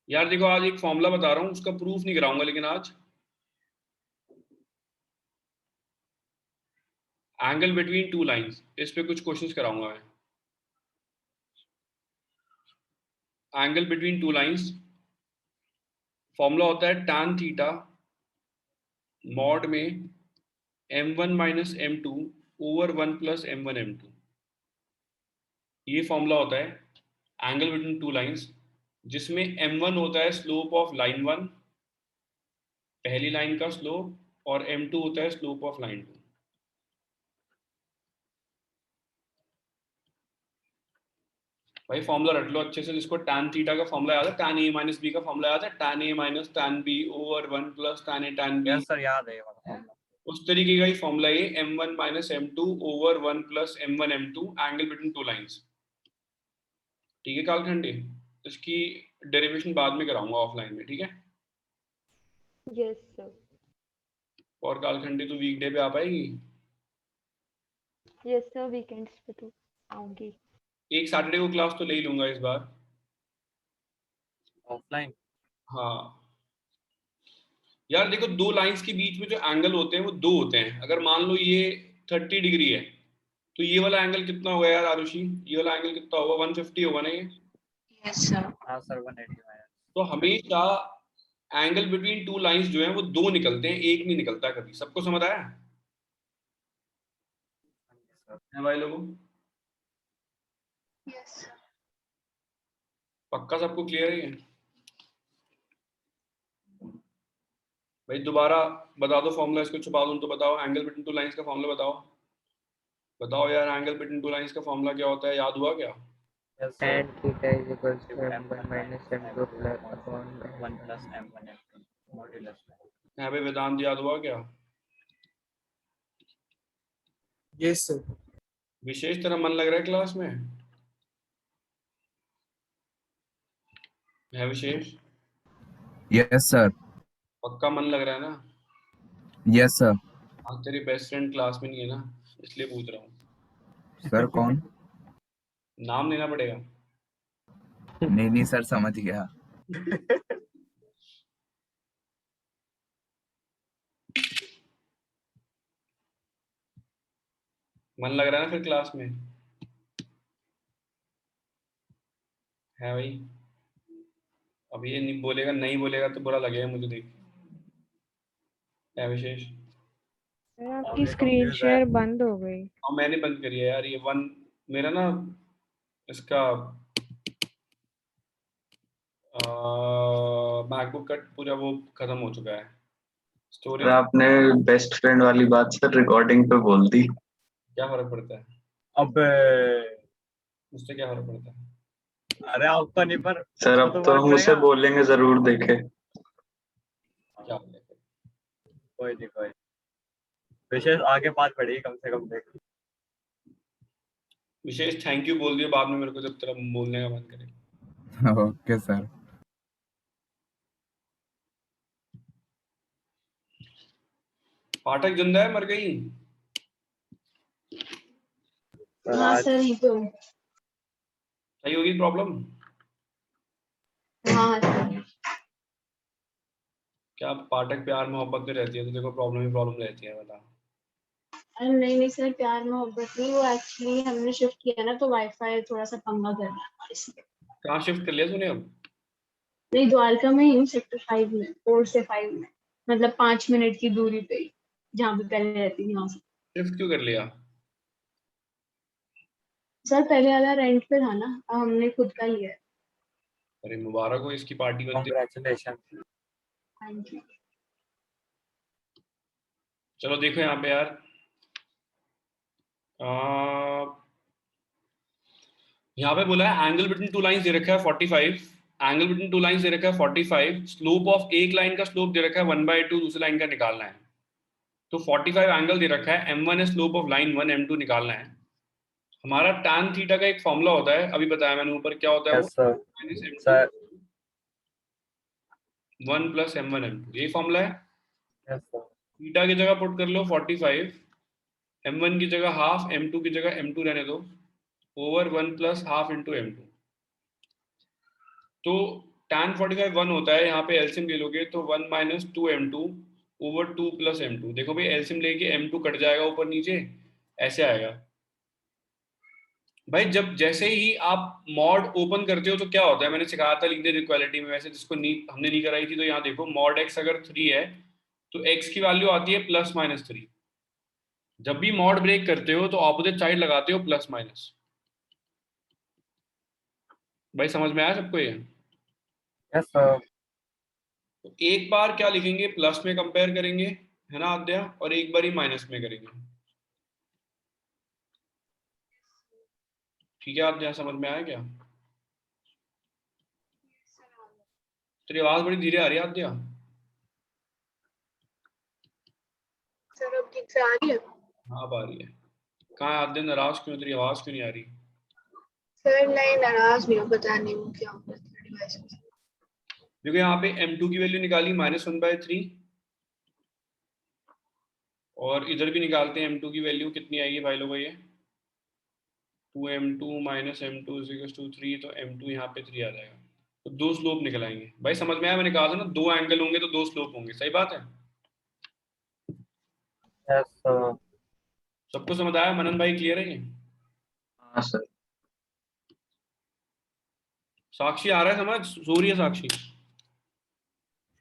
यार देखो, आज एक फॉर्मूला बता रहा हूँ, उसका प्रूफ नहीं कराऊंगा, लेकिन आज एंगल बिटवीन टू लाइंस, इस पे कुछ क्वेश्चंस कराऊंगा मैं। Angle between two lines formula होता है tan थीटा मॉड में m1 minus m2 over 1 plus m1 m2। ये फॉर्मूला होता है एंगल बिटवीन टू लाइंस, जिसमें m1 होता है स्लोप ऑफ लाइन 1, पहली लाइन का स्लोप, और m2 होता है स्लोप ऑफ लाइन 2। भाई फॉर्मूला रट लो अच्छे से, जिसको tan थीटा का फॉर्मूला याद है, tan a माइनस बी का फॉर्मूला याद है, tan a minus tan b over 1 plus tan a tan b। Yes sir, याद है ये वाला फॉर्मूला। उस तरीके का ही फॉर्मूला ये m1 minus m2 over 1 plus m1 m2 angle between two lines. ठीक है कालखंडी, इसकी डेरिवेशन बाद में कराऊंगा ऑफलाइन में, ठीक है। Yes sir. और कालखंडी तो वीकडे पे आ पाएगी? यस सर, वीकेंड्स पे तो आऊंगी। एक सैटरडे को क्लास तो ले ही लूंगा इस बार। ऑफलाइन? हाँ यार देखो, दो लाइंस के बीच में जो एंगल होते हैं वो दो होते हैं। अगर मान लो ये 30 डिग्री है, तो ये वाला एंगल कितना होगा यार आरुषि? ये वाला एंगल कितना होगा? 150 होगा ना ये? Yes sir. हाँ सर, 180 माइनस। तो हमेशा एंगल बिटवीन टू लाइंस जो है वो दो निकलते हैं, एक नहीं निकलता कभी। सबको समझ आया है भाई लोगों? Yes sir. पक्का सबको क्लियर है? भाई दोबारा बता दो फॉर्मूला, इसको छुपा दूं तो बताओ। एंगल बिटवीन टू लाइंस का फॉर्मूला बताओ। बताओ यार, एंगल बिटवीन टू लाइंस का फॉर्मूला क्या होता है? याद हुआ क्या? tan theta is equals to m1 minus m2 plus upon 1 plus m1 m2 modulus. यहाँ पे वेदांत याद हुआ क्या? Yes sir. विशेष तरह मन लग रहा है क्लास में है विशेष? Yes sir. पक्का मन लग रहा है ना? Yes sir. हाँ, तेरी बेस्ट फ्रेंड क्लास में नहीं है ना, इसलिए पूछ रहा हूँ। सर कौन? नाम लेना पड़ेगा। नहीं सर, समझ गया। मन लग रहा है ना फिर क्लास में? है भाई? अब ये नहीं बोलेगा, नहीं बोलेगा तो बुरा लगेगा मुझे देख। है विशेष? सर आपकी स्क्रीन शेयर बंद हो गई। और मैंने बंद करी है यार, ये वन मेरा ना इसका मैकबुक का पूरा वो खत्म हो चुका है स्टोरेज। आपने बेस्ट फ्रेंड वाली बात सर रिकॉर्डिंग पे बोल दी। क्या फर्क पड़ता है? अबे मुझसे क्या फर्क पड़ता है? अरे आपको नहीं, पर सर अब तो हम उसे बोलेंगे जरूर देखे। क्या हो गया? कोई नहीं, कोई विशेष आगे बात पड़ेगी कम से कम देख। विशेष थैंक यू बोल दिया बाद में मेरे को, जब तेरा बोलने का मन करे। Okay sir. पाठक जिंदा है, मर गई? हाँ सर, ये तो सही होगी प्रॉब्लम? हाँ सर। क्या पाठक प्यार मोहब्बत में रहती है तो देखो प्रॉब्लम ही प्रॉब्लम रहती है, बता। अरे नहीं सर, प्यार मोहब्बत नहीं, वो एक्चुअली हमने शिफ्ट किया ना, तो वाईफाई थोड़ा सा पंगा कर रहा है इसलिए। कहाँ शिफ्ट कर लिया तूने अब? नहीं, द्वारका में ही, सेक्टर 5 में, 4 से 5 में, मतलब 5 मिनट की दूरी पे ही, जहाँ पे पहले रहती थी वहाँ से। शिफ्ट क्यों कर लिया? सर पहले वाला रेंट पे था ना, अब हमने खुद का लिया है। अरे मुबारक हो, इसकी पार्टी बनती। कांग्रेचुलेशन। Thank you. चलो देखो यहाँ पे यार, यहाँ पे बोला है एंगल बिटवीन टू लाइंस दे रखा है 45। एंगल बिटवीन टू लाइंस दे रखा है 45। स्लोप ऑफ एक लाइन का स्लोप दे रखा है 1/2, दूसरी लाइन का निकालना है। तो 45 एंगल दे रखा है, m1 है स्लोप ऑफ लाइन 1, m2 निकालना है। हमारा tan थीटा का एक फॉर्मूला होता है, अभी बताया मैंने ऊपर, क्या होता है वो? Yes sir. Minus m2 sir 1 plus m1 m2, यही फॉर्मूला है। Yes sir. थीटा की जगह पुट कर लो 45, m1 की जगह हाफ, m2 की जगह m2 रहने दो, over 1 plus half into m2। तो tan 45 1 होता है, यहाँ पे एलसीएम ले लोगे तो 1 minus 2m2 over 2 plus m2। देखो भाई एलसीएम लेके m2 कट जाएगा ऊपर नीचे, ऐसे आएगा भाई। जब जैसे ही आप मॉड ओपन करते हो तो क्या होता है, मैंने सिखाया था लीनियर इक्वालिटी में, वैसे जिसको हमने नहीं कराई थी तो यहाँ देखो मॉड x अगर 3 है तो x की वैल्यू आती है प्लस माइनस 3। जब भी मॉड ब्रेक करते हो तो ऑपोजिट साइड लगाते हो प्लस माइनस। भाई समझ में आया सबको ये? Yes sir. तो एक बार क्या लिखेंगे, प्लस में कंपेयर करेंगे है ना आद्या, और एक बार ही माइनस में करेंगे। ठीक है आद्या, समझ में आया क्या? तेरी आवाज बड़ी धीरे आ रही है आद्या। सर अब ठीक से आ रही है? हाँ अब आ रही है। कहाँ है आद्या, नाराज क्यों, तेरी आवाज क्यों नहीं आ रही? सर नहीं, नाराज नहीं हूँ, पता नहीं वो क्या हो गया था डिवाइस में। देखो यहाँ पे m2 की वैल्यू निकाली -1/3, और इधर भी निकालते हैं m2 की वैल्यू कितनी आएगी भाई लोगों, ये 2m2 माइनस m2 = 3, तो m2 यहाँ पे 3 आ जाएगा। तो दो स्लोप निकल आएंगे। भाई समझ में आया, मैंने कहा था ना दो एंगल होंगे तो दो स्लोप होंगे, सही बात है। Yes sir. सबको समझ आया? मनन भाई क्लियर है ये? हाँ सर। साक्षी आ रहा है समझ? सो रही है साक्षी?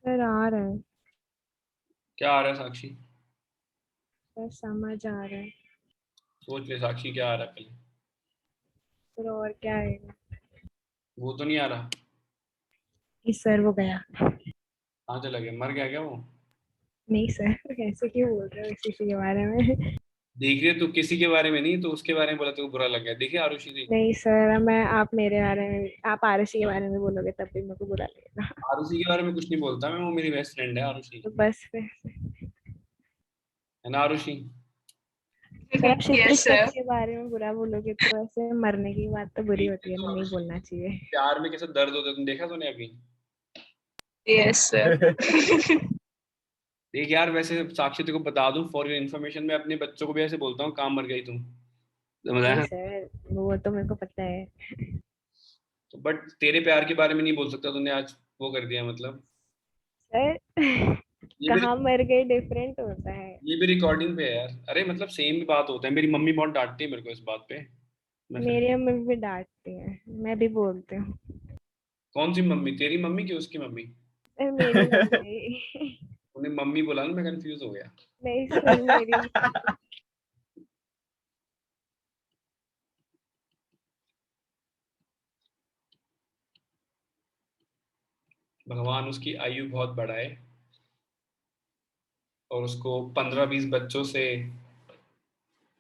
सर आ रहा है क्या आ रहा है साक्षी? सर, समझ आ रहा है सोच ले साक्षी क्या आ रहा है पहले। सर। और क्या आएगा? वो तो नहीं आ रहा। कि सर वो गया। कहाँ चला गया, मर गया क्या वो? नहीं सर, ऐसे क्यों बोल रहे हो किसी के बारे में? देख रही है तू, किसी के बारे में नहीं तो उसके बारे में बोला तो बुरा लग गया। देखिए आरुषि देख, नहीं सर, मैं आप मेरे बारे में, आप आरसी के बारे में बोलोगे तब भी मेरे को बुरा लगेगा। आरुषि के बारे में कुछ नहीं बोलता मैं, वो मेरी बेस्ट फ्रेंड है आरुषि, तो बस फिर है ना आरुषि? सर, आप यस शिक्षक सर। के बारे में बुरा बोलोगे तो ऐसे मरने की बात तो बुरी होती है ना, नहीं बोलना चाहिए। प्यार में कैसे दर्द होता है, तुम देखा तूने अभी? Yes sir. देख यार, वैसे साक्षी तेरे को बता दूं फॉर योर इन्फॉर्मेशन, मैं अपने बच्चों को भी ऐसे बोलता हूँ, काम मर गई तुम, समझ नहीं आया? सर, वो तो मेरे को पता है। तो बट तेरे प्यार के बारे में नहीं बोल सकता, तूने आज वो कर दिया मतलब। सर ये भी कहाँ मर गई डिफरेंट होता है। ये भी रिकॉर्डिंग पे है यार। अरे मतलब सेम बात होता है। मेरी मम्मी बहुत डांटती है मेरे को इस बात पे। मैं फिर मेरी मम्मी भी डांटती है, मैं भी बोलती हूँ। कौन सी मम्मी, तेरी मम्मी की उसकी मम्मी? सर मेरी मम्मी। उन्हें मम्मी बोला ना, मैं कंफ्यूज हो गया। नहीं सर, मेरी भगवान उसकी आयु बहुत बढ़ाए और उसको 15-20 बच्चों से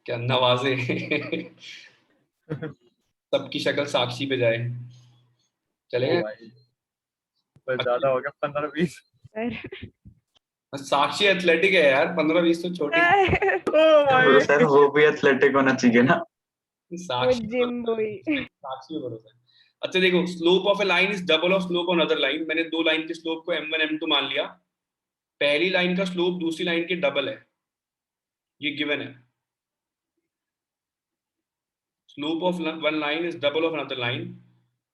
क्या नवाजे। सबकी शक्ल साक्षी पे जाए, ओ चलेगा? भाई, बस ज्यादा हो गया 15-20। सर साक्षी एथलेटिक है यार, 15-20 तो छोटी। ओ गुरु भाई। सर वो भी एथलेटिक होना चाहिए ना। वो साक्षी जिम बॉय। साक्षी पे भरोसा है। अच्छा देखो, slope of A line is double of slope on other line. मैंने दो लाइन के स्लोप को m1 m2 मान लिया। पहली लाइन का स्लोप दूसरी लाइन के डबल है, ये गिवन है। Slope of one line is double of another line.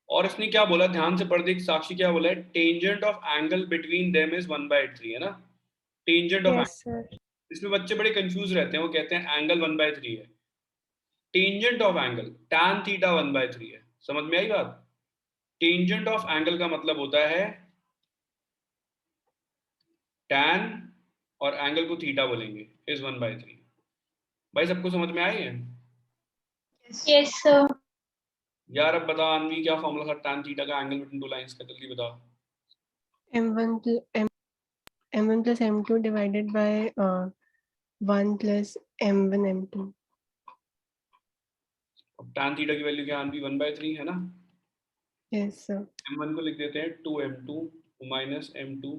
और इसने क्या बोला, ध्यान से पढ़ देख साक्षी, क्या बोला है, tangent of angle between them is 1/3, है ना? Tangent of yes angle, sir. इसमें बच्चे बड़े कंफ्यूज रहते हैं, वो कहते हैं एंगल 1/3 है। Tangent of angle tan theta 1/3 है। समझ में आई बात? टेंजेंट ऑफ एंगल का मतलब होता है tan, और एंगल को थीटा बोलेंगे, इज 1/3। भाई सबको समझ में आई है? Yes sir. यार अब बता अनवी, क्या फॉर्मूला था tan थीटा का एंगल बिटवीन टू लाइंस का, जल्दी बता। m1 plus m2 divided by 1 plus m1 m2। अब tan थीटा की वैल्यू क्या अनवी, 1/3 है ना? Yes sir. m1 को लिख देते हैं 2m2 minus m2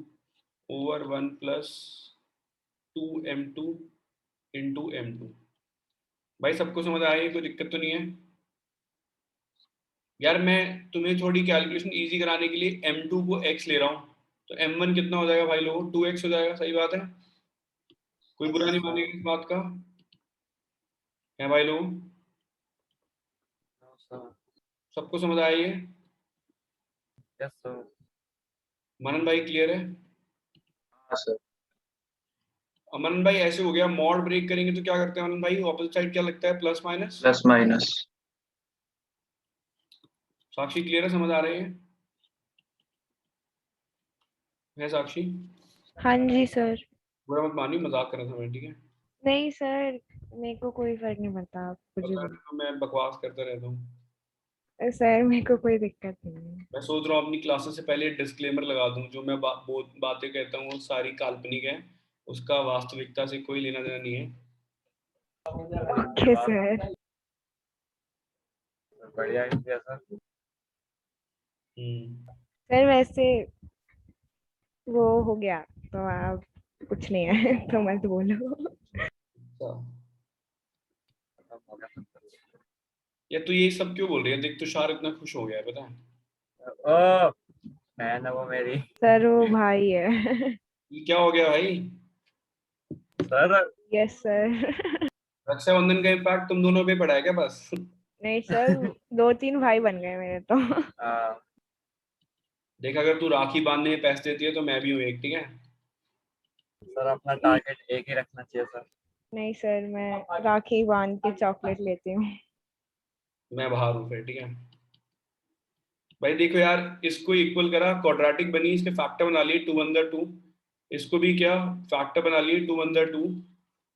over 1 plus 2m2 into m2। भाई सबको समझ आई, कोई दिक्कत तो नहीं है? यार मैं तुम्हें थोड़ी कैलकुलेशन इजी कराने के लिए m2 को x ले रहा हूँ, तो m1 कितना हो जाएगा भाई लोगों, 2x हो जाएगा, सही बात है? कोई बुरा नहीं मानेगा इस बात का, है भाई लोग? सबको समझ आई है? Yes sir. मनन भाई क्लियर है? हाँ सर। मनन भाई ऐसे हो गया, मॉड ब्रेक करेंगे तो क्या करते हैं मनन भाई? ऑपोजिट साइड क्या लगता है? Plus minus. Plus minus. Sakshi clear है? समझ आ रही है साक्षी? हाँ जी सर। बुरा मत मानिए, मजाक कर रहा था मैं, ठीक है? नहीं सर, मेरे को कोई फर्क नहीं पड़ता, आप कुछ भी पता है ना, मैं बकवास करता रहता हूँ। बोलो सर, मेरे को कोई दिक्कत नहीं है। मैं सोच रहा हूँ अपनी क्लासेस से पहले डिस्क्लेमर लगा दूं, जो मैं बातें कहता हूँ वो सारी काल्पनिक है, उसका वास्तविकता से कोई लेना देना नहीं है। Okay sir. बढ़िया ही किया सर। सर वैसे वो हो गया तो आप कुछ नहीं है तो मत बोलो। अच्छा, खत्म हो गया सब। या तू ये सब क्यों बोल रही है? देख तुषार इतना खुश हो गया है, पता है? ओ बहन है वो मेरी। सर वो भाई है। ये क्या हो गया भाई? Sir yes sir. रक्षाबंधन का इम्पैक्ट तुम दोनों पे पड़ा है क्या बस? नहीं सर, 2-3 भाई बन गए मेरे तो। देख, अगर तू राखी बांधने में पैसे देती है तो मैं भी हूँ एक, ठीक है? सर अपना टारगेट एक ही रखना चाहिए सर। नहीं सर, मैं राखी बांध के चॉकलेट लेती हूँ। मैं बाहर हूँ फिर, ठीक है? भाई देखो यार, इसको इक्वल करा, क्वाड्रेटिक बनी, इसके फैक्टर बना लिए 2/2, इसको भी क्या फैक्टर बना लिए 2/2।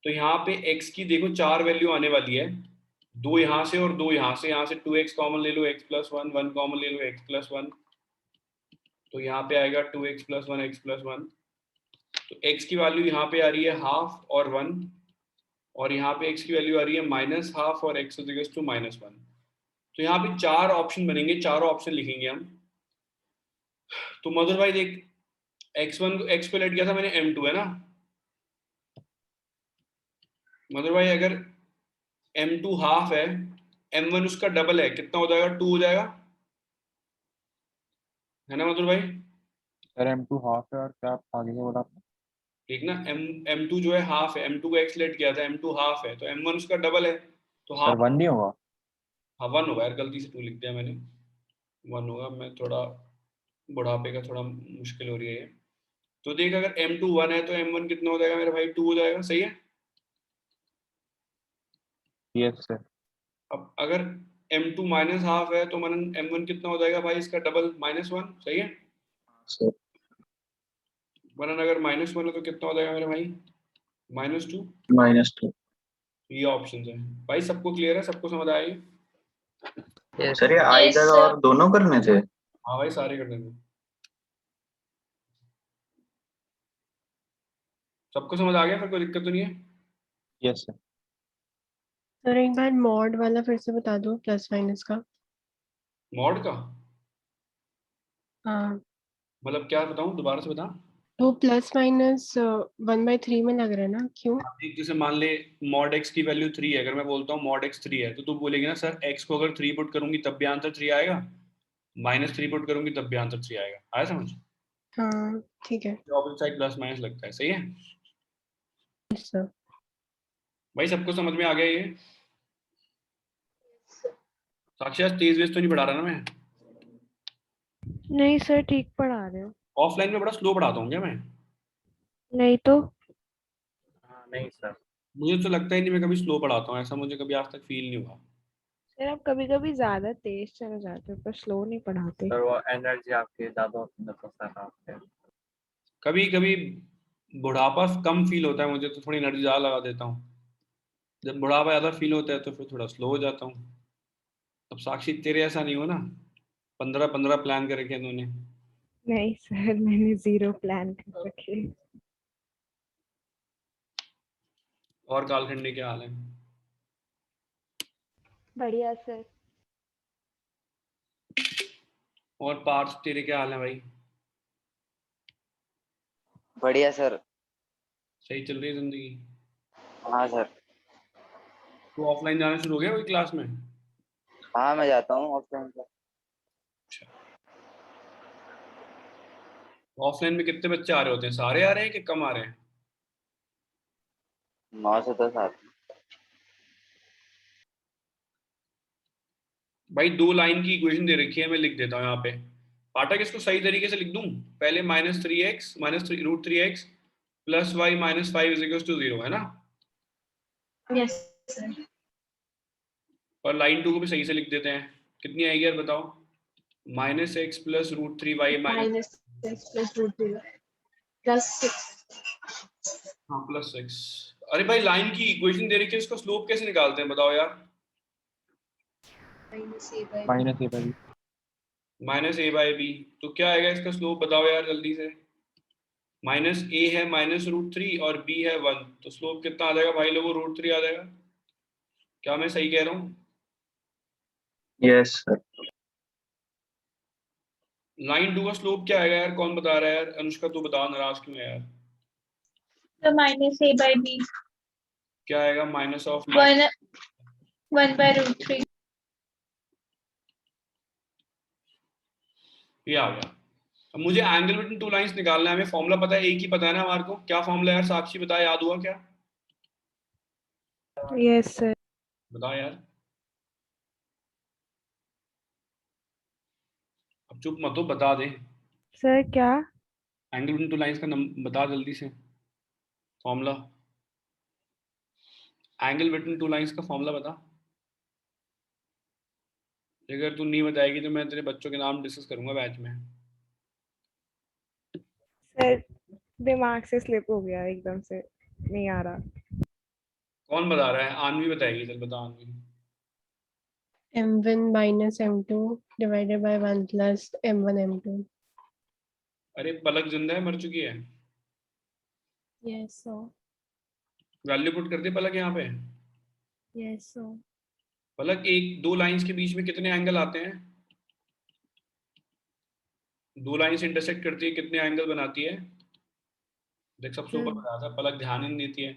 तो यहाँ पे x की देखो 4 वैल्यू आने वाली है, 2 यहाँ से और 2 यहाँ से, 2x कॉमन ले लो, x+1, 1 कॉमन ले लो, x+1, तो यहाँ पे आएगा 2x+1 x+1। तो x की वैल्यू यहाँ पे आ रही है हाफ और 1, और यहाँ पे x की वैल्यू आ रही है -12 और x -1। तो यहाँ पे 4 ऑप्शन बनेंगे, चारों ऑप्शन लिखेंगे हम। तो मधुर भाई देख, x1 को x पे लेट गया था मैंने, m2 है ना मधुर भाई? अगर m2 हाफ है, m1 उसका डबल है, कितना हो जाएगा? 2 हो जाएगा, है ना मधुर भाई? सर M2 हाफ है और क्या आगे का बोला आपने? ठीक ना? m2 जो है हाफ है, m2 को x लेट किया था, m2 हाफ है, तो m1 उसका डबल है, तो सर हाफ। 1 नहीं होगा? हाँ 1 होगा यार, गलती से 2 लिख दिया मैंने, 1 होगा। मैं थोड़ा बुढ़ापे का थोड़ा मुश्किल हो रही है ये। तो देख, अगर m2 1 है तो m1 कितना हो जाएगा मेरे भाई? 2 हो जाएगा, सही है? Yes sir. अब अगर m2 माइनस हाफ है तो मन m1 कितना हो जाएगा भाई? इसका डबल, -1, सही है? सर वरन अगर -1 है तो कितना हो जाएगा मेरे भाई? -2। -2। ये ऑप्शन है भाई, सबको क्लियर है? सबको समझ आया ये? Yes, सर ये sir. आइदर और दोनों करने थे? हाँ भाई, सारे कर देंगे। सबको समझ आ गया? फिर कोई दिक्कत तो नहीं है? Yes sir. सर एक बार मॉड वाला फिर से बता दो, प्लस माइनस का। मॉड का हाँ, मतलब क्या बताऊं, दोबारा से बता। वो प्लस माइनस 1/3 में लग रहा है ना, क्यों? एक जैसे मान ले मॉड x की वैल्यू 3 है, अगर मैं बोलता हूँ मॉड x 3 है, तो तू बोलेगी ना सर x को अगर 3 पुट करूंगी तब भी आंसर 3 आएगा, -3 पुट करूंगी तब भी आंसर 3 आएगा। आया समझ? हाँ ठीक है ऑपोजिट साइड प्लस माइनस लगता है, सही है? सर। भाई सबको समझ में आ गया ये? साक्षी आज तेज वेज तो नहीं पढ़ा रहा ना मैं? नहीं सर, ठीक पढ़ा रहे हो। ऑफलाइन में बड़ा स्लो पढ़ाता हूँ क्या मैं? नहीं तो। नहीं सर। मुझे तो लगता ही नहीं मैं कभी स्लो पढ़ाता हूँ, ऐसा मुझे कभी आज तक फील नहीं हुआ। सर आप कभी कभी ज्यादा तेज चले जाते हो, पर स्लो नहीं पढ़ाते। सर वो एनर्जी आपकी ज्यादा होती है तो सर आपके। कभी कभी बुढ़ापा कम फील होता है मुझे तो थोड़ी एनर्जी ज़्यादा लगा देता हूँ, जब बुढ़ापा ज़्यादा फील होता है तो फिर थोड़ा स्लो हो जाता हूँ। अब साक्षी तेरे ऐसा नहीं हो ना, 15-15 प्लान कर रखे हैं तूने। नहीं सर, मैंने 0 प्लान कर रखे। और कालखंडी क्या हाल है? बढ़िया सर। और पार्थ तेरे क्या हाल है भाई? बढ़िया सर। सही चल रही है जिंदगी? हाँ सर। तू ऑफलाइन जाना शुरू हो गया कोई क्लास में? हाँ मैं जाता हूँ ऑफलाइन का। ऑफलाइन में कितने बच्चे आ रहे होते हैं? सारे आ रहे हैं कि कम आ रहे हैं? 9 से 10 आते हैं। भाई 2 लाइन की इक्वेशन दे रखी है, मैं लिख देता हूँ यहाँ पे। पाठक इसको सही तरीके से लिख दूं, पहले -3x -√3x प्लस y -5 = 0 है ना, यस सर। और लाइन 2 को भी सही से लिख देते हैं। कितनी आएगी यार बताओ? -x plus √3y -x+√3y +6। हाँ +6। अरे भाई लाइन की इक्वेशन दे रखी है, इसका स्लोप कैसे निकालते हैं बताओ यार? -a/b -a/b। तो क्या आएगा इसका स्लोप बताओ यार जल्दी से? -a है -√3 और b है 1, तो स्लोप कितना आ जाएगा भाई लोगों? √3 आ जाएगा। क्या मैं सही कह रहा हूँ? Yes sir. लाइन 2 का स्लोप क्या आएगा यार? कौन बता रहा है यार? अनुष्का तू बता, नाराज क्यों है यार? तो -a/b क्या आएगा? Minus of 1/√3। ये आ गया। अब मुझे एंगल बिटवीन टू लाइंस निकालना है, हमें फॉर्मूला पता है, एक ही पता है ना हमारे को। क्या फॉर्मूला यार? साक्षी बता, याद हुआ क्या? Yes sir. बता यार, अब चुप मत हो, बता दे। सर क्या? एंगल बिटवीन टू लाइंस का बता जल्दी से formula. Angle between two lines का फॉर्मूला बता। अगर तू नहीं बताएगी तो मैं तेरे बच्चों के नाम डिस्कस करूंगा बैच में। सर दिमाग से स्लिप हो गया, एकदम से नहीं आ रहा। कौन बता रहा है? आनवी बताएगी, चल बता आनवी। m1 minus m2 divided by 1 plus m1 m2. अरे पलक जिंदा है, मर चुकी है? Yes sir. वैल्यू पुट कर दे पलक यहाँ पे। Yes sir. पलक, एक दो लाइंस के बीच में कितने एंगल आते हैं? दो लाइंस इंटरसेक्ट करती है, कितने एंगल बनाती है? देख सबसे ऊपर बता था, पलक ध्यान ही नहीं देती है।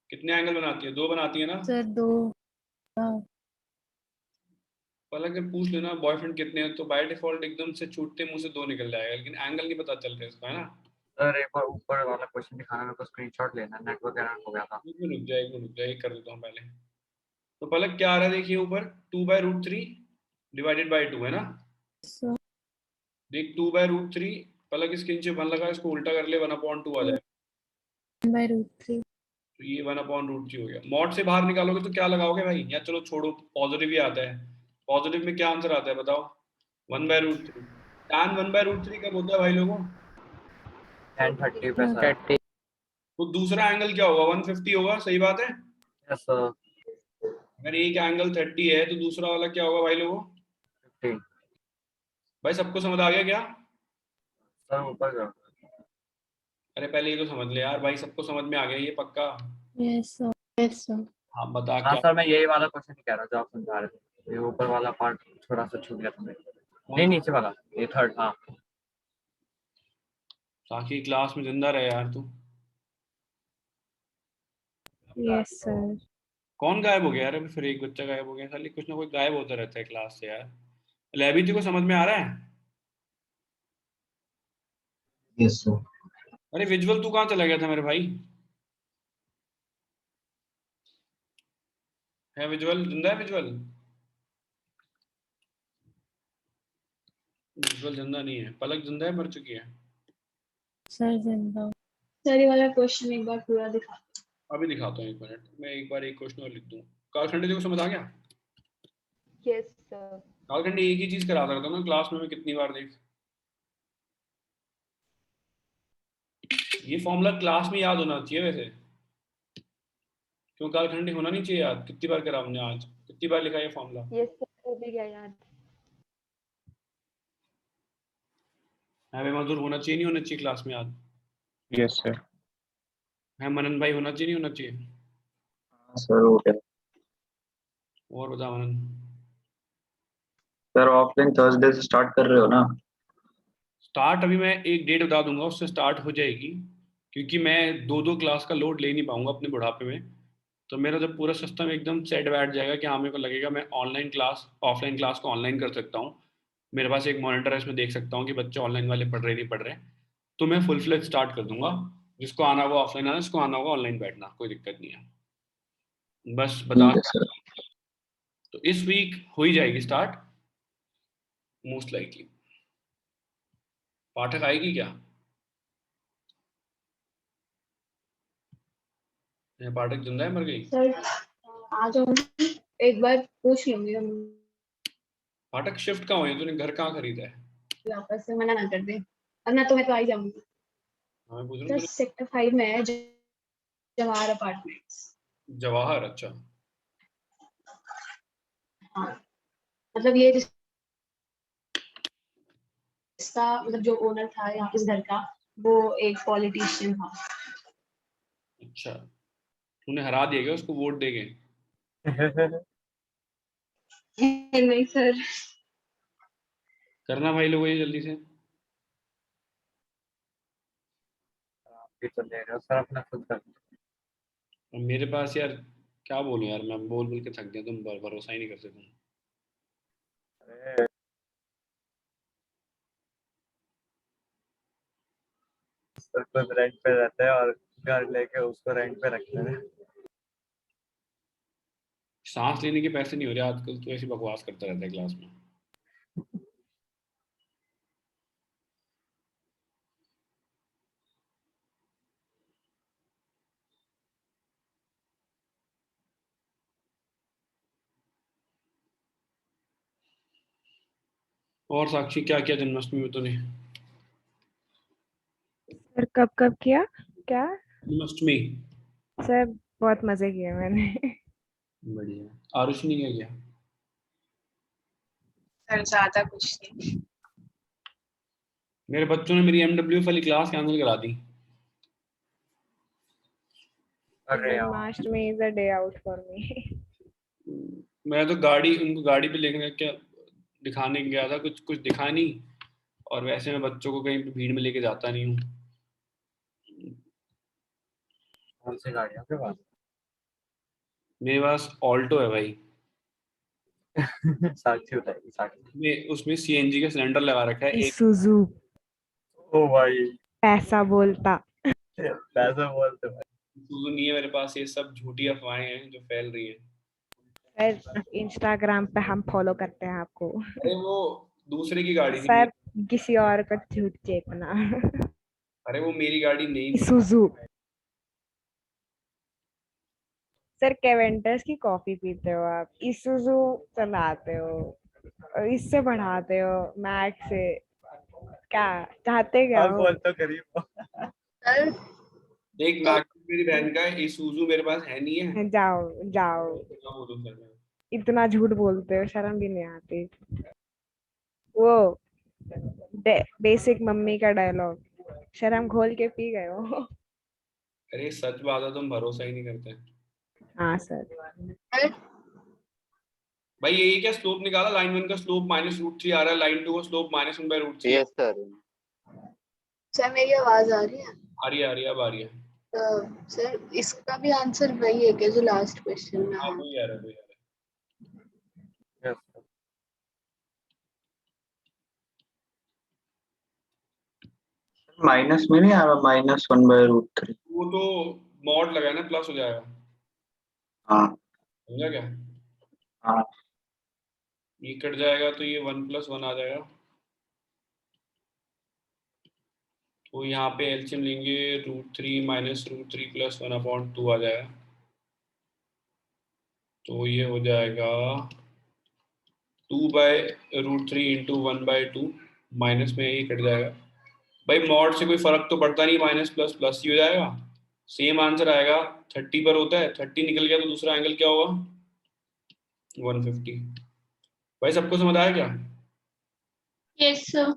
कितने एंगल बनाती है? दो बनाती है ना? Sir 2. पलक से पूछ लेना बॉयफ्रेंड कितने हैं, तो बाय डिफॉल्ट एकदम से छूटते मुंह से दो निकल जाएगा, लेकिन एंगल नहीं पता चल रहा इसका, है ना? सर एक बार ऊपर वाला क्वेश्चन दिखाना, मेरे को स्क्रीनशॉट लेना, नेटवर्क एरर हो गया था। एक मिनट रुक जाए, एक मिनट रुक जाए, एक कर देता हूँ पहले। तो पलक क्या आ रहा है देखिए ऊपर, 2/√3 डिवाइडेड बाई 2 है ना? Sir. देख 2/√3, पलक इसके नीचे 1 लगा, इसको उल्टा कर ले, 1/2 आ जाए। 1/√3. तो ये 1/√3 हो गया। मॉड से बाहर निकालोगे तो क्या लगाओगे भाई? या चलो छोड़ो, पॉजिटिव ही आता है। पॉजिटिव में क्या आंसर आता है बताओ? 1/√3। tan 1/√3 कब होता है भाई लोगों? 10:30 पे सर। 30 तो दूसरा एंगल क्या होगा? 150 होगा, सही बात है? Yes sir. अगर एक एंगल 30 है तो दूसरा वाला क्या होगा भाई लोगों? 15 भाई सबको समझ आ गया क्या? सर ऊपर जाओ। अरे पहले ये तो समझ ले यार भाई, सबको समझ में आ गया ये पक्का? Yes sir. Yes sir. हाँ बता हाँ क्या? सर मैं यही वाला क्वेश्चन कह रहा था जो आप समझा रहे थे, ये ऊपर वाला पार्ट थोड़ा सा छूट गया था मेरे को। नहीं नीचे वाला, ये थर्ड। हाँ साक्षी क्लास में जिंदा रहे यार तू। Yes sir. कौन गायब हो गया यार? अभी फिर एक बच्चा गायब हो गया, साली कुछ ना कुछ गायब होता रहता है क्लास से यार। लैबी को समझ में आ रहा है? Yes sir. अरे विजुअल तू कहाँ चला गया था मेरे भाई? है विजुअल जिंदा है? विजुअल विजुअल जिंदा नहीं है। पलक जिंदा है, मर चुकी है? Sir जिंदा. सर ये वाला क्वेश्चन एक बार पूरा दिखा। अभी दिखाता हूँ, एक मिनट, मैं एक बार एक क्वेश्चन और लिख दूँ। कालखंडी को समझ आ गया? Yes sir. कालखंडी एक ही चीज कराता रहता हूँ ना क्लास में, मैं कितनी बार देख। ये फॉर्मूला क्लास में याद होना चाहिए वैसे, क्यों कालखंडी होना नहीं चाहिए याद? कितनी बार करा हमने आज, कितनी बार लिखा ये फॉर्मूला? यस सर, हो भी गया याद। है मधुर, होना चाहिए नहीं होना चाहिए क्लास में याद? Yes sir. है मनन भाई, होना चाहिए नहीं होना चाहिए? सर हो गया। और बता मनन। सर ऑफलाइन थर्सडे से स्टार्ट कर रहे हो ना? स्टार्ट अभी मैं एक डेट बता दूंगा, उससे स्टार्ट हो जाएगी, क्योंकि मैं दो दो क्लास का लोड ले नहीं पाऊंगा अपने बुढ़ापे में। तो मेरा जब पूरा सिस्टम एकदम सेट बैठ जाएगा कि हाँ मेरे को लगेगा मैं ऑनलाइन क्लास ऑफलाइन क्लास को ऑनलाइन कर सकता हूँ, मेरे पास एक मॉनिटर है, इसमें देख सकता हूँ कि बच्चे ऑनलाइन वाले पढ़ रहे नहीं पढ़ रहे, तो मैं फुल फ्लेज स्टार्ट कर दूंगा। जिसको आना होगा ऑफलाइन आना, जिसको आना होगा ऑनलाइन बैठना, कोई दिक्कत नहीं है। बस बता, ठीक है सर। तो इस वीक हो ही जाएगी स्टार्ट मोस्ट लाइकली। पाठक आएगी क्या? पाठक जिंदा है, मर गई? सर आ जाऊंगी, एक बार पूछ लूंगी हम, पाठक शिफ्ट कहाँ हुई? तूने घर कहाँ खरीदा है? वापस से मना ना कर दे, वरना तो मैं तो आ ही जाऊंगी। हाँ, मैं पूछ रहा सर हूँ सेक्टर 5 में है, जवाहर अपार्टमेंट्स। जवाहर, अच्छा। हाँ, मतलब ये जिसका मतलब जो ओनर था यहाँ इस घर का, वो एक पॉलिटिशियन था। अच्छा, तूने हरा दिया क्या उसको वोट देके? नहीं सर। करना भाई लोग ये जल्दी से। आप भी तो ले रहे हो सर, अपना खुद कर। और मेरे पास यार क्या बोलूं यार, मैं बोल बोल के थक गया, तुम भरोसा ही नहीं करते तुम। अरे सर खुद रेंट पे रहते हैं और घर लेके उसको रेंट पे रखते हैं। सांस लेने के पैसे नहीं हो रहे आजकल, तो ऐसी बकवास करता रहता है क्लास में। और साक्षी, क्या किया जन्माष्टमी में तूने? सर कब कब किया क्या? जन्माष्टमी। सर बहुत मजे किए मैंने। बढ़िया। आरुषि ने क्या किया? सर ज्यादा कुछ नहीं। मेरे बच्चों ने मेरी MWF वाली क्लास कैंसिल करा दी। अरे यार Janmashtami is a day out for me. मैं तो उनको गाड़ी पे लेकर क्या दिखाने गया था, कुछ कुछ दिखा नहीं। और वैसे मैं बच्चों को कहीं पे भीड़ में लेके जाता नहीं हूँ। कौन सी गाड़ी है आपके पास? मेरे पास ऑल्टो है भाई। साक्षी बताएगी साक्षी। उसमें CNG का सिलेंडर लगा रखा है एक। इसूजू ओ भाई पैसा बोलता। पैसे बोलते भाई। Isuzu नहीं है मेरे पास, ये सब झूठी अफवाहें हैं जो फैल रही हैं। सर इंस्टाग्राम पे हम फॉलो करते हैं आपको। अरे वो दूसरे की गाड़ी थी। सर किसी और का झूठ चेपना। अरे वो मेरी गाड़ी नहीं थी। इसूजू। सर केवेंटस की कॉफी पीते हो आप, इसूजू चलाते हो और इससे बढ़ाते हो मैक्स से, क्या चाहते क्या आप हो? बोल तो गरीब हो। सर देख, मैक मेरी बहन का है, Isuzu मेरे पास है नहीं है। जाओ जाओ, क्या बोलूं सर मैं? इतना झूठ बोलते हो, शर्म भी नहीं आती। वो बेसिक मम्मी का डायलॉग, शर्म खोल के पी गए हो। अरे सच बात है, तुम भरोसा ही नहीं करते। हाँ सर। भाई ये क्या स्लोप निकाला? लाइन 1 का स्लोप -√3 आ रहा है, लाइन 2 का स्लोप -1/√3। Yes sir. सर मेरी आवाज आ रही है? आ रही है, आ रही है, अब आ रही है। सर इसका भी आंसर वही है क्या जो लास्ट क्वेश्चन में हाँ, है? वही आ रहा है, वही आ रहा है। Yes, sir. माइनस में नहीं आ रहा, -1/√3। वो तो मॉड लगाया ना, प्लस हो जाएगा। हाँ समझा क्या? हाँ। ये कट जाएगा तो ये 1+1 आ जाएगा। तो यहाँ पे एलसीएम लेंगे, √3 -√3 + 1/2 आ जाएगा। तो ये हो जाएगा 2/√3 × 1/2, माइनस में ये कट जाएगा। भाई मॉड से कोई फर्क तो पड़ता नहीं, माइनस प्लस प्लस ही हो जाएगा। सेम आंसर आएगा। 30 पर होता है, 30 निकल गया तो दूसरा एंगल क्या होगा? 150। भाई सबको समझ आया क्या? Yes sir.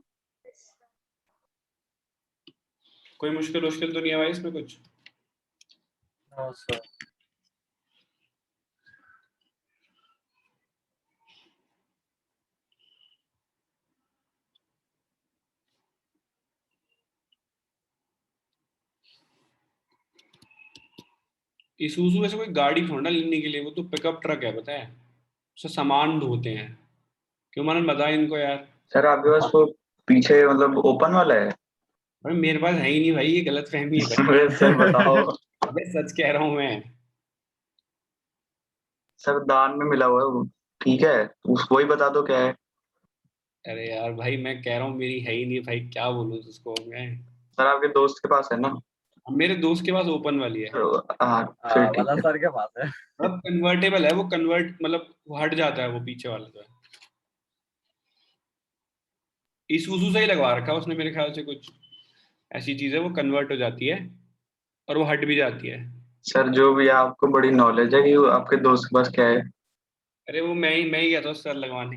कोई मुश्किल तो नहीं है भाई इसमें कुछ? No, sir. इसूजू वैसे कोई गाड़ी थोड़ा ना लेने के लिए, वो तो पिकअप ट्रक है, पता है। उससे सामान ढोते हैं। क्यों मनन, बता इनको यार। सर आपके पास वो पीछे मतलब ओपन वाला है? अरे मेरे पास है ही नहीं भाई, ये गलत फहमी है भाई। अरे सर बताओ। अबे सच कह रहा हूँ मैं। सर दान में मिला हुआ है वो। ठीक है, उसको ही बता दो क्या है। अरे यार भाई मैं कह रहा हूँ मेरी है ही नहीं भाई, क्या बोलूँ उसको मैं। सर आपके दोस्त के पास है ना? मेरे दोस्त के पास ओपन वाली है, हाँ फिर ठीक वाला है। सर के पास है। मतलब कन्वर्टेबल है वो, कन्वर्ट मतलब वो हट जाता है वो पीछे वाला जो है। ईसूजू से ही लगवा रखा है उसने मेरे ख्याल से, कुछ ऐसी चीज है वो कन्वर्ट हो जाती है और वो हट भी जाती है। सर जो भी है, आपको बड़ी नॉलेज है कि वो आपके दोस्त के पास क्या है। अरे वो मैं ही गया था सर लगवाने।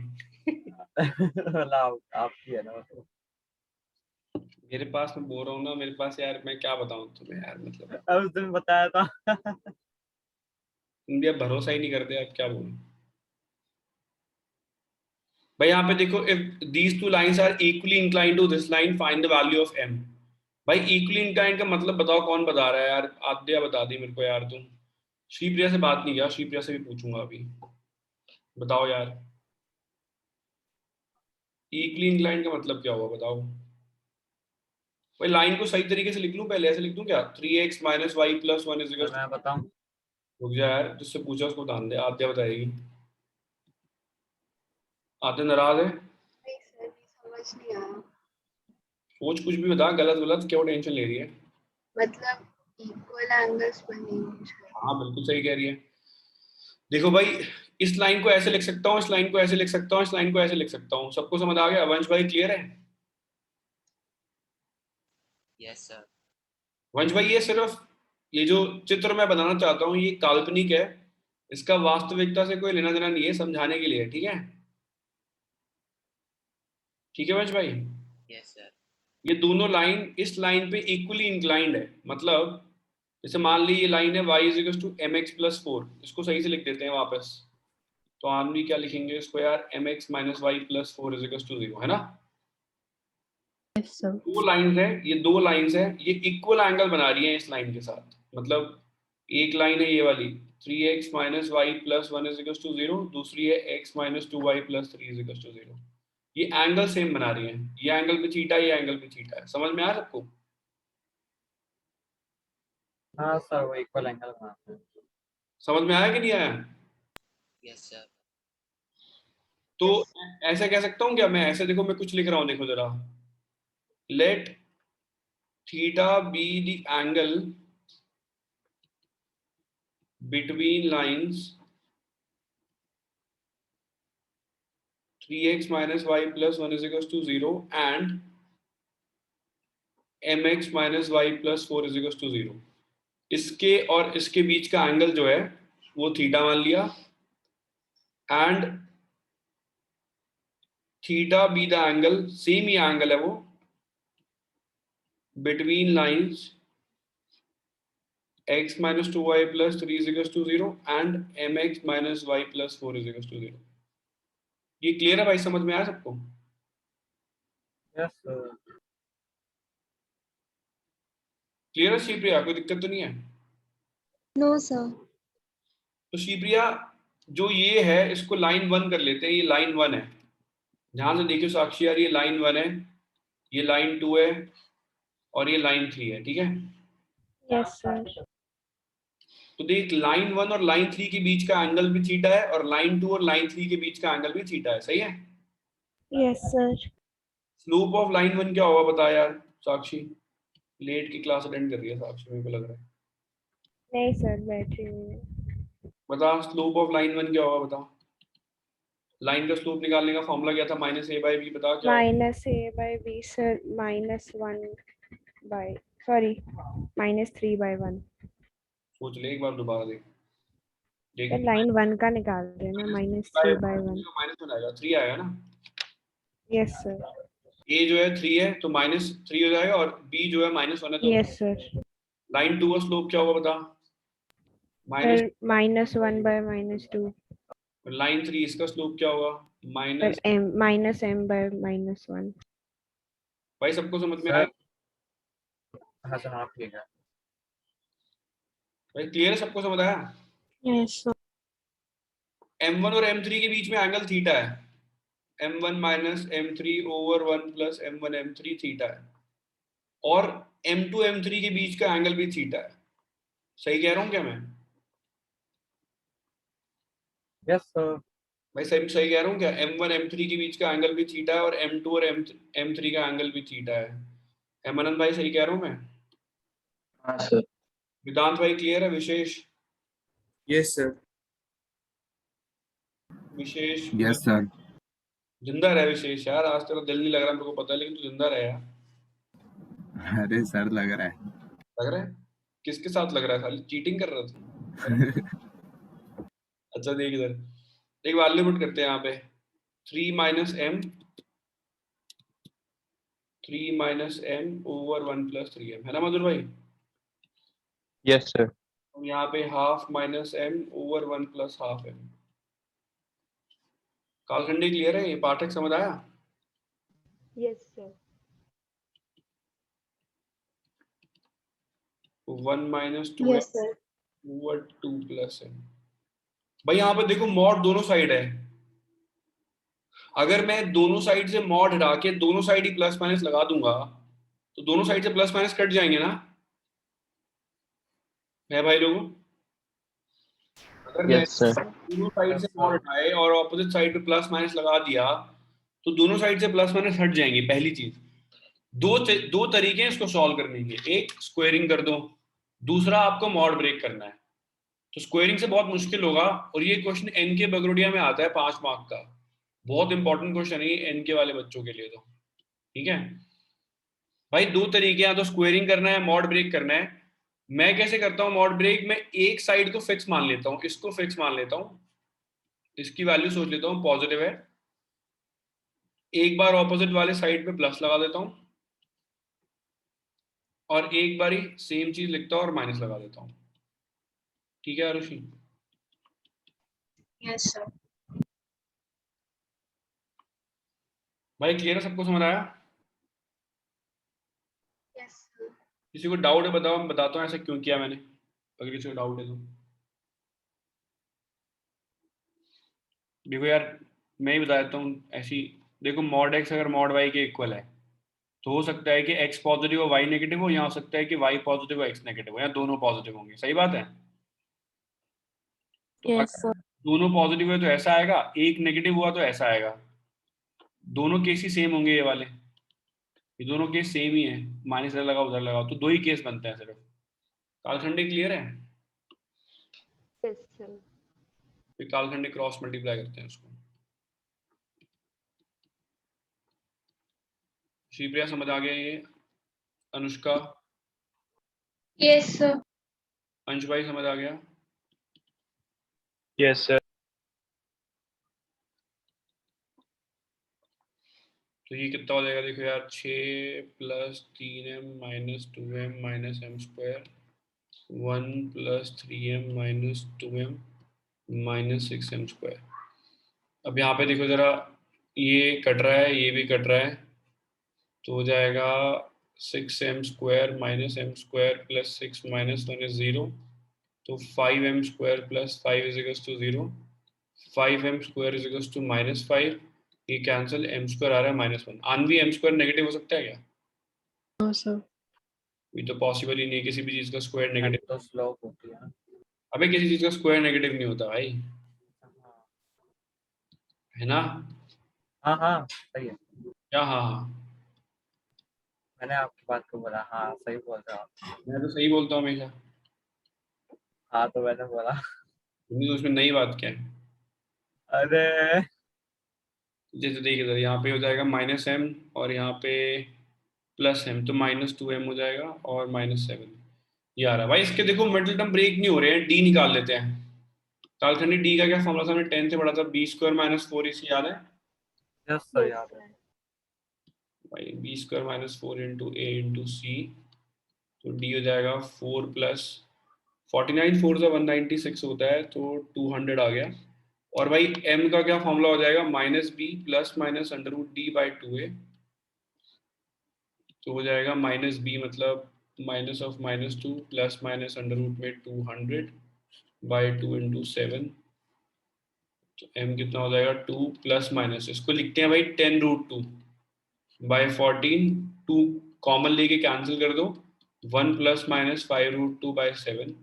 मतलब आपकी है ना मतलब। मेरे पास, मैं बोल रहा हूँ ना, मेरे पास यार मैं क्या बताऊँ तुम्हें यार, मतलब अब उस दिन बताया था। तुम भी अब भरोसा ही नहीं करते, अब क्या बोलूं भाई। यहाँ पे देखो, if these two lines are equally inclined to this line find the value of m। भाई इक्वली इंक्लाइंड का मतलब बताओ, कौन बता रहा है यार? आद्या बता दी मेरे को यार तुम। श्रीप्रिया से बात नहीं किया, श्रीप्रिया से भी पूछूंगा अभी। बताओ यार, इक्वली इंक्लाइंड का मतलब क्या हुआ बताओ भाई। लाइन को सही तरीके से लिख लूं, पहले ऐसे लिख दूं क्या? 3x minus Y plus one is equal. मैं बताऊं? रुक जा यार, जिससे पूछा उसको ध्यान दे, आद्या बताएगी। आद्या नाराज है? नहीं सर, समझ नहीं आया। सोच कुछ भी बता, गलत गलत क्यों टेंशन ले रही है? मतलब इक्वल एंगल्स बनेंगे। हाँ बिल्कुल सही कह रही है। देखो भाई, इस लाइन को ऐसे लिख सकता हूँ, इस लाइन को ऐसे लिख सकता हूँ, इस लाइन को ऐसे लिख सकता हूँ। सबको समझ आ गया? वंश भाई क्लियर है? Yes sir. वंश भाई ये सिर्फ, ये जो चित्र मैं बनाना चाहता हूँ ये काल्पनिक है, इसका वास्तविकता से कोई लेना देना नहीं है, समझाने के लिए, ठीक है? ठीक है वंश भाई? Yes sir. ये दोनों लाइन इस लाइन पे इक्वली इंक्लाइंड है, मतलब जैसे मान ली ये लाइन है y is equal to M X plus four, इसको सही से लिख देते हैं वापस। तो हम भी क्या लिखेंगे इसको यार, M X minus Y plus four is equal to zero, है ना? Yes, sir. दो लाइंस है, ये दो लाइंस है, ये इक्वल एंगल बना रही है इस लाइन के साथ। मतलब एक लाइन है ये वाली, 3x minus Y plus one is equal to zero, दूसरी है x minus two Y plus three is equal to zero. ये एंगल सेम बना रही है, ये एंगल भी थीटा, ये एंगल भी थीटा है। समझ में आया सबको? हाँ सर, वो इक्वल एंगल बनाते हैं। समझ में आया कि नहीं आया? Yes sir. तो ऐसे कह सकता हूँ क्या मैं? ऐसे देखो, मैं कुछ लिख रहा हूँ, देखो जरा। Let theta be the angle between lines 3x minus y plus 1 is equals to 0 and mx minus y plus 4 is equals to 0। इसके और इसके बीच का एंगल जो है वो थीटा मान लिया, and theta be the angle, same he angle है वो, between lines x minus 2y plus 3 is equals to 0 and mx minus y plus 4 is equals to 0। ये क्लियर है भाई? समझ में आया सबको? Yes sir. क्लियर है शिवप्रिया? कोई दिक्कत तो नहीं है? No sir. तो शिवप्रिया, जो ये है इसको लाइन वन कर लेते हैं, ये लाइन वन है। ध्यान से देखियो साक्षी यार, ये लाइन वन है, ये लाइन टू है और ये लाइन थ्री है, ठीक है? Yes, sir. तो देख, लाइन वन और लाइन थ्री के बीच का एंगल भी थीटा है और लाइन टू और लाइन थ्री के बीच का एंगल भी थीटा है, सही है? Yes, sir. Slope of line one क्या होगा बता यार साक्षी? लेट की क्लास अटेंड कर रही है साक्षी, मेरे को लग रहा है। नहीं सर, बैटरी नहीं है। बता, स्लोप ऑफ लाइन वन क्या होगा बता? लाइन का स्लोप निकालने का फॉर्मूला क्या था? Minus A by B. बता क्या होगा? Minus A by B sir, minus one by, sorry, minus three by one. सोच ले एक बार, दोबारा देख देख। सर लाइन वन का निकाल देना, minus three by one. Minus one आएगा, थ्री आएगा ना? Yes sir. ए जो है थ्री है तो माइनस थ्री हो जाएगा, और बी जो है माइनस वन है तो यस सर। लाइन टू का स्लोप क्या होगा बता? Minus. Sir minus one by minus two. Line three, इसका स्लोप क्या होगा? Sir minus. M, minus M by minus one. भाई सबको समझ में सर आया? हाँ सर, हाँ ठीक है। भाई क्लियर है? सबको समझ आया? Yes, sir. m1 और m3 के बीच में एंगल थीटा है, m1 minus m3 over 1 plus m1 m3 theta है, और m2 m3 के बीच का एंगल भी थीटा है। सही कह रहा हूँ क्या मैं? Yes sir. भाई सही सही कह रहा हूँ क्या? M1 M3 के बीच का एंगल भी थीटा है और M2 और M3 का एंगल भी थीटा है। हेमानंद भाई सही कह रहा हूँ मैं? हाँ सर। वेदांत भाई क्लियर है? विशेष Yes, sir. विशेष यस सर। जिंदा रहे विशेष यार, आज तेरा दिल नहीं लग रहा मेरे को पता है, लेकिन तू जिंदा रहे यार। अरे सर लग रहा है। लग रहा है? किसके साथ लग रहा है? खाली चीटिंग कर रहा था? अच्छा देख इधर, एक वैल्यू पुट करते हैं यहाँ पे, 3 minus m 3 minus m over 1 plus 3m, है ना मधुर भाई? Yes sir. और यहाँ पे half minus m over 1 plus half m. Kalkhandi clear है? ये पाठक समझ आया? Yes, sir. 1 minus 2m yes sir. Over 2 plus m. भाई यहाँ पे देखो मॉड दोनों साइड है, अगर मैं दोनों साइड से मॉड हटा के दोनों साइड ही प्लस माइनस लगा दूंगा तो दोनों साइड से प्लस माइनस कट जाएंगे ना, है भाई लोगों? अगर मैं यस सर। दोनों साइड से मॉड हटाए और ऑपोजिट साइड पे प्लस माइनस लगा दिया तो दोनों साइड से प्लस माइनस हट जाएंगे। पहली चीज, दो तरीके हैं इसको सॉल्व करने के, एक स्क्वायरिंग कर दो, दूसरा आपको मॉड ब्रेक करना है। तो स्क्वायरिंग से बहुत मुश्किल होगा, और ये क्वेश्चन एन के बगरोडिया में आता है 5 मार्क का, बहुत इंपॉर्टेंट क्वेश्चन है एन के वाले बच्चों के लिए। तो ठीक है भाई, दो तरीके हैं, तो स्क्वायरिंग करना है, मॉड ब्रेक करना है। मैं कैसे करता हूँ मॉड ब्रेक? मैं एक साइड को फिक्स मान लेता हूँ, इसको फिक्स मान लेता हूँ, इसकी वैल्यू सोच लेता हूँ पॉजिटिव है, एक बार ऑपोजिट वाले साइड पे प्लस लगा देता हूँ, और एक बार ही सेम चीज लिखता हूँ और माइनस लगा देता हूँ। ठीक है आरुषि? Yes sir. भाई क्लियर है? सबको समझ आया? Yes sir. किसी को डाउट है बताओ, मैं बताता हूँ ऐसा क्यों किया मैंने, अगर किसी को डाउट है तो। देखो यार, मैं ही बता देता हूँ ऐसी, देखो मॉड एक्स अगर मॉड वाई के इक्वल है तो हो सकता है कि एक्स पॉजिटिव और वाई नेगेटिव हो, या हो सकता है कि वाई पॉजिटिव और एक्स नेगेटिव हो, या दोनों पॉजिटिव होंगे। सही बात है? तो Yes, अगर sir. दोनों पॉजिटिव है तो ऐसा आएगा, एक नेगेटिव हुआ तो ऐसा आएगा। दोनों केस ही सेम होंगे, ये वाले, ये दोनों केस सेम ही है, माइनस इधर लगाओ उधर लगाओ, तो दो ही केस बनते हैं सिर्फ। कालखंडी क्लियर है? Yes, sir. फिर कालखंडी क्रॉस मल्टीप्लाई करते हैं उसको। शिवप्रिया समझ आ गया ये? अनुष्का? Yes sir. अंश भाई समझ आ गया? Yes sir. तो ये कितना हो जाएगा देखो यार, 6 plus 3m minus 2m minus M square, 1 plus 3m minus 2m minus 6m square. अब यहाँ पे देखो जरा, ये कट रहा है, ये भी कट रहा है, तो हो जाएगा 6m square minus M square plus 6 minus 1 is 0, तो 5m square plus 5 is equals to 0, 5m square is equals to minus 5, ये कैंसिल, m स्क्वायर आ रहा है minus 1। Aanvi m square negative हो सकता है क्या? No, sir. ये तो पॉसिबल ही नहीं, किसी भी चीज का स्क्वायर नेगेटिव। तो स्लोप होती है ना। अबे किसी चीज का स्क्वायर नेगेटिव नहीं होता भाई, है ना? हाँ हाँ सही है। क्या हाँ हाँ? मैंने आपकी बात को बोला, हाँ सही बोल रहे हो आप। मैं तो सही बोलता हूँ हमेशा। हाँ तो मैंने बोला। तुमने तो उसमें नई बात क्या है? अरे जैसे देखिए इधर, यहाँ पे हो जाएगा माइनस एम और यहाँ पे प्लस एम, तो माइनस 2m हो जाएगा और माइनस 7 ये आ रहा है। भाई इसके देखो मिडिल टर्म ब्रेक नहीं हो रहे हैं, डी निकाल लेते हैं। कालखंडी डी का क्या फॉर्मूला था? हमने 10 से पढ़ा था, बी स्क्वायर माइनस 4 इसी याद है यस सर यस याद है। सर। भाई? बी स्क्वायर माइनस 4 इंटू ए इंटू सी, तो डी हो जाएगा 4 प्लस 49, 4 से 196 होता है, तो 200 आ गया। और भाई m का क्या फॉर्मूला हो जाएगा? Minus B plus minus under root D by 2a, तो हो जाएगा माइनस बी मतलब minus of minus 2 plus minus under root में 200 बाई 2 इंटू 7, तो m कितना हो जाएगा? 2 प्लस माइनस, इसको लिखते हैं भाई 10 रूट 2 बाई 14, 2 कॉमन लेके कैंसिल कर दो, 1 प्लस माइनस 5 रूट 2 बाई 7,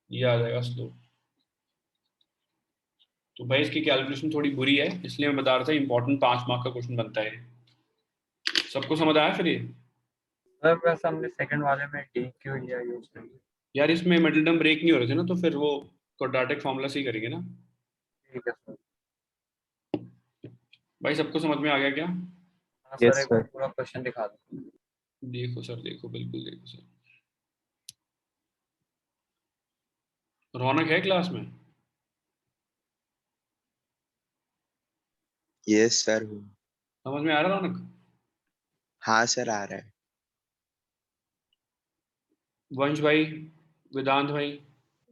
ये आ जाएगा स्लोप। तो भाई इसकी कैलकुलेशन थोड़ी बुरी है, इसलिए मैं बता रहा था इंपॉर्टेंट 5 मार्क का क्वेश्चन बनता है। सबको समझ आया फिर ये? सर वैसे हमने सेकंड वाले में डी क्यू लिया यूज करेंगे। यार इसमें मिडिल टर्म ब्रेक नहीं हो रहे थे ना, तो फिर वो क्वाड्रेटिक फॉर्मूला से ही करेंगे ना। ठीक है सर। भाई सबको समझ में आ गया क्या? हाँ सर, एक बार पूरा क्वेश्चन दिखा दो। देखो सर, देखो, बिल्कुल देखो सर। रौनक है क्लास में? Yes sir. समझ में आ रहा रौनक? हाँ सर, आ रहा है। वंश भाई, वेदांत भाई।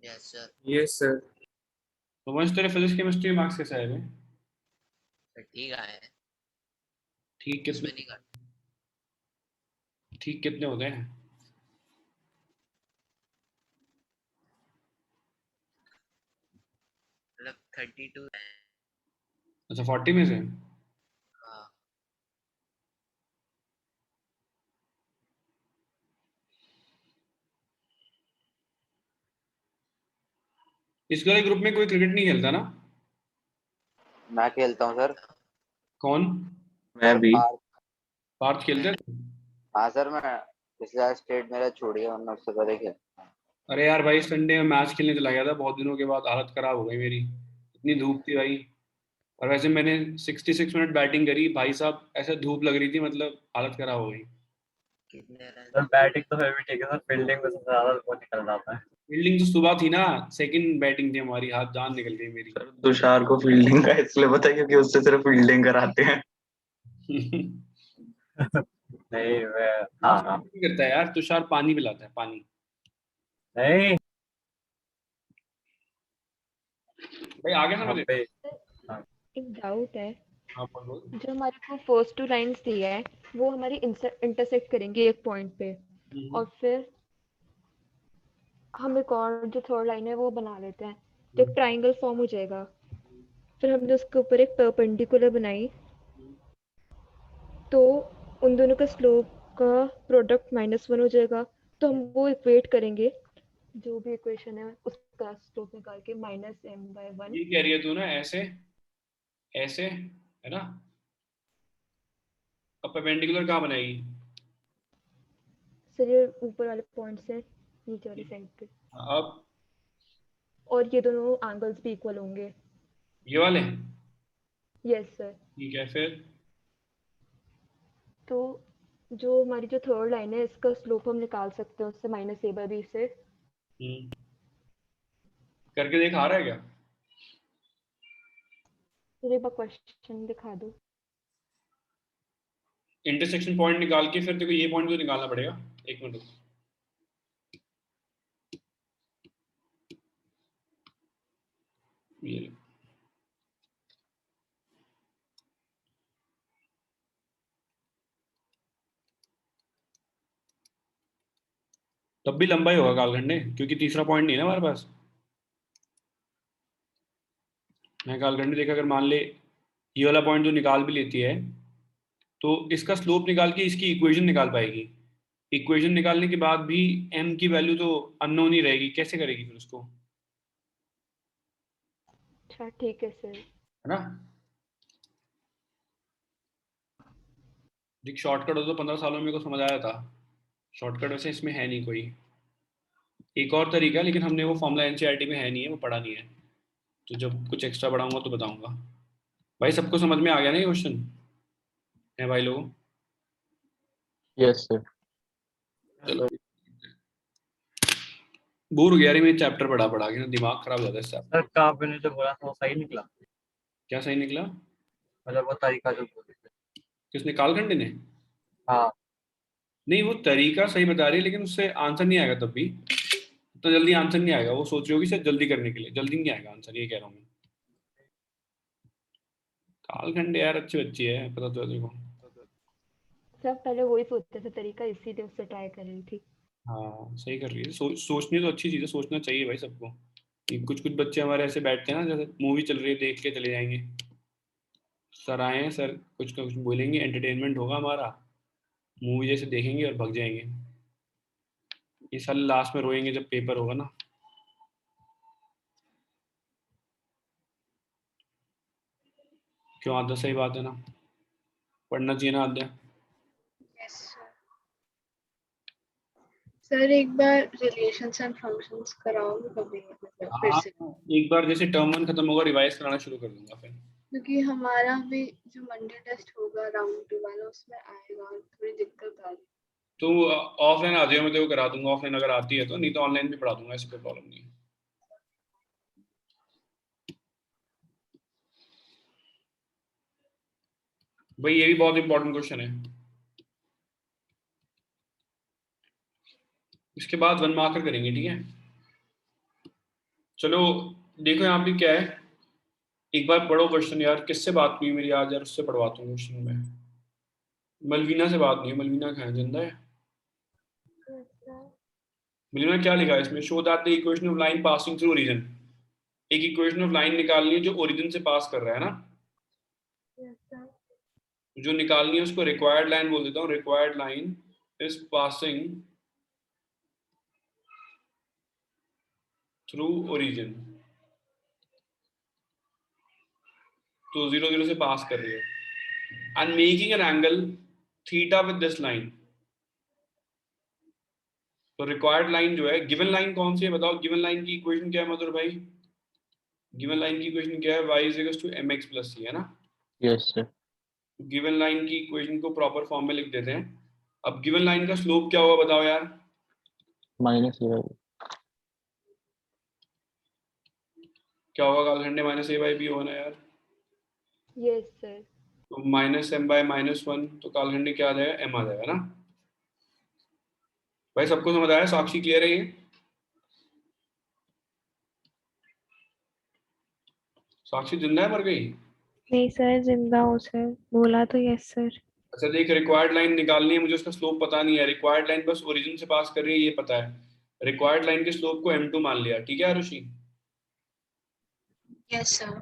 Yes sir. Yes sir. तो वंश तेरे फिजिक्स केमिस्ट्री में मार्क्स कैसे आए भाई? ठीक आए हैं। ठीक इसमें कितने? नहीं काटा। ठीक कितने होते हैं? मतलब 32 है। अच्छा, 40 में से? हाँ। इस वाले ग्रुप में कोई क्रिकेट नहीं खेलता ना? मैं खेलता हूँ सर। कौन? मैं भी। पार्थ। पार्थ खेलते हैं? हाँ सर, मैं पिछला स्टेट मेरा छोड़ गया, वरना उससे पहले खेल। अरे यार भाई, संडे में मैच खेलने चला गया था, बहुत दिनों के बाद हालत खराब हो गई मेरी, इतनी धूप थी भाई। और वैसे मैंने 66 मिनट बैटिंग करी भाई साहब, ऐसे धूप लग रही थी, मतलब हालत खराब हो गई। कितने रन? सर बैटिंग तो फिर भी ठीक है सर, फील्डिंग में सबसे ज्यादा वो निकल जाता है। फील्डिंग तो सुबह थी ना, सेकंड बैटिंग थी हमारी, हाथ जान निकल गई मेरी। सर तुषार को फील्डिंग का इसलिए पता है क्योंकि उससे सिर्फ फील्डिंग कराते हैं। नहीं मैं हाँ, हाँ हाँ fielding करता है यार तुषार, पानी पिलाता है, पानी। नहीं भाई आगे वहाँ समझ? पे। हाँ एक डाउट है, हाँ बोल बोल। जो हमारे को फर्स्ट टू लाइंस दी है वो हमारी इंटरसेक्ट करेंगे एक पॉइंट पे, और फिर हम एक और जो थर्ड लाइन है वो बना लेते हैं, तो एक ट्राइंगल फॉर्म हो जाएगा। फिर हमने उसके ऊपर एक परपेंडिकुलर बनाई, तो उन दोनों का स्लोप का प्रोडक्ट -1 हो जाएगा। तो हम वो इक्वेट करेंगे, जो भी इक्वेशन है उसका स्लोप निकाल के -m/1। ये कह रही है तू ना, ऐसे ऐसे है ना? अब परपेंडिकुलर कहाँ बनाएगी? सर ये ऊपर वाले पॉइंट से नीचे वाली साइड पे, अब और ये दोनों एंगल्स भी इक्वल होंगे। ये वाले? Yes sir. ठीक है, फिर? तो जो हमारी जो थर्ड लाइन है इसका स्लोप हम निकाल सकते हैं उससे -a/b से। करके देख, आ रहा है क्या? तो एक बार क्वेश्चन दिखा दो। इंटरसेक्शन पॉइंट निकाल के फिर तेरे को ये पॉइंट तो निकालना पड़ेगा। एक मिनट रुको। ये ले। तब भी लंबा ही होगा कालखंडे, क्योंकि तीसरा पॉइंट नहीं है ना हमारे पास। मैं कालखंडे देखा, अगर मान ले ये वाला पॉइंट जो निकाल भी लेती है, तो इसका स्लोप निकाल के इसकी इक्वेशन निकाल पाएगी। इक्वेशन निकालने के बाद भी m की वैल्यू तो अननोन ही रहेगी, कैसे करेगी फिर उसको? अच्छा ठीक है सर। है ना? देख, शॉर्टकट हो तो 15 सालों में को समझ आया था। शॉर्टकट वैसे इसमें है नहीं कोई। एक और तरीका है, लेकिन हमने वो फॉर्मूला एनसीईआरटी में है नहीं है, वो पढ़ा नहीं है। तो जब कुछ एक्स्ट्रा पढ़ाऊंगा तो बताऊंगा। भाई सबको समझ में आ गया ना ये क्वेश्चन? है भाई लोग? Yes sir. चलो, बोर हो गया रे, मैं चैप्टर पढ़ा पढ़ा के ना दिमाग खराब हो जाता है इस चैप्टर। सर काव्य ने जो बोला था वो सही निकला? क्या सही निकला? मतलब वो तरीका जो बोले थे। किसने, कालखंडे ने? हाँ नहीं, वो तरीका सही बता रही है, लेकिन उससे आंसर नहीं आएगा तब भी। तो जल्दी आंसर नहीं आएगा, वो सोच रही होगी शायद जल्दी करने के लिए, जल्दी नहीं आएगा आंसर, ये कह रहा हूँ मैं। कालखंडे यार अच्छी बच्ची है, पता तो है देखो। सब पहले वही सोचते थे तरीका, इसीलिए उससे ट्राई कर रही थी। हाँ सही कर रही है, सोचनी तो अच्छी चीज़ है, सोचना चाहिए भाई सबको। कुछ कुछ बच्चे हमारे ऐसे बैठते हैं ना, जैसे मूवी चल रही है देख के चले जाएंगे। सर आए हैं, सर कुछ ना कुछ बोलेंगे, एंटरटेनमेंट होगा हमारा, मूवी जैसे देखेंगे और भग जाएंगे। ये साल लास्ट में रोएंगे जब पेपर होगा ना। क्यों आद्या? सही बात है ना, पढ़ना चाहिए ना आद्या। यस सर एक बार रिलेशंस एंड फंक्शंस कराओगे कभी मतलब फिर हाँ, से, एक बार जैसे टर्म 1 खत्म होगा रिवाइज कराना शुरू कर दूंगा फिर। क्योंकि हमारा भी जो मंडे टेस्ट होगा राउंड 2 वाला उसमें आएगा और थोड़ी दिक्कत आ रही है। तो ऑफलाइन आ जाओ, मैं तेरे को करा दूंगा ऑफलाइन अगर आती है तो, नहीं तो ऑनलाइन भी पढ़ा दूंगा, ऐसी कोई प्रॉब्लम नहीं है। भाई ये भी बहुत इंपॉर्टेंट क्वेश्चन है। इसके बाद 1 मार्कर करेंगे, ठीक है। चलो देखो यहाँ पे क्या है, एक बार पढ़ो क्वेश्चन यार। किससे बात हुई मेरी आज यार, उससे पढ़वाता हूँ क्वेश्चन में। मलवीना से बात नहीं है, मलवीना कहाँ है, जिंदा है? मलवीना क्या लिखा है इसमें? Show that the equation of line passing through origin. एक इक्वेशन ऑफ लाइन निकालनी है जो ओरिजिन से पास कर रहा है ना, जो निकालनी है उसको रिक्वायर्ड लाइन बोल देता हूँ। Required line is passing through origin, तो 0 0 से पास कर रही है। And making an angle theta with this line. तो रिक्वायर्ड लाइन जो है, गिवन लाइन कौन सी है बताओ? गिवन लाइन की इक्वेशन क्या है मधुर भाई? गिवन लाइन की इक्वेशन क्या है? y is equal to mx plus c, है ना? Yes sir. गिवन लाइन की इक्वेशन को प्रॉपर फॉर्म में लिख देते हैं। अब गिवन लाइन का स्लोप क्या होगा बताओ यार? माइनस ए क्या होगा कालखंडे? माइनस ए बाई बी होगा ना यार। Yes sir. तो माइनस एम बाय -1, तो कालखंडे क्या आ जाएगा? एम आ जाएगा ना। भाई सबको समझ आया? साक्षी क्लियर है ये? साक्षी जिंदा है, मर गई? नहीं सर, जिंदा हूँ सर, बोला तो यस सर। अच्छा देख, रिक्वायर्ड लाइन निकालनी है मुझे, उसका स्लोप पता नहीं है। रिक्वायर्ड लाइन बस ओरिजिन से पास कर रही है ये पता है। रिक्वायर्ड लाइन के स्लोप को m2 मान लिया, ठीक है Arushi? Yes sir.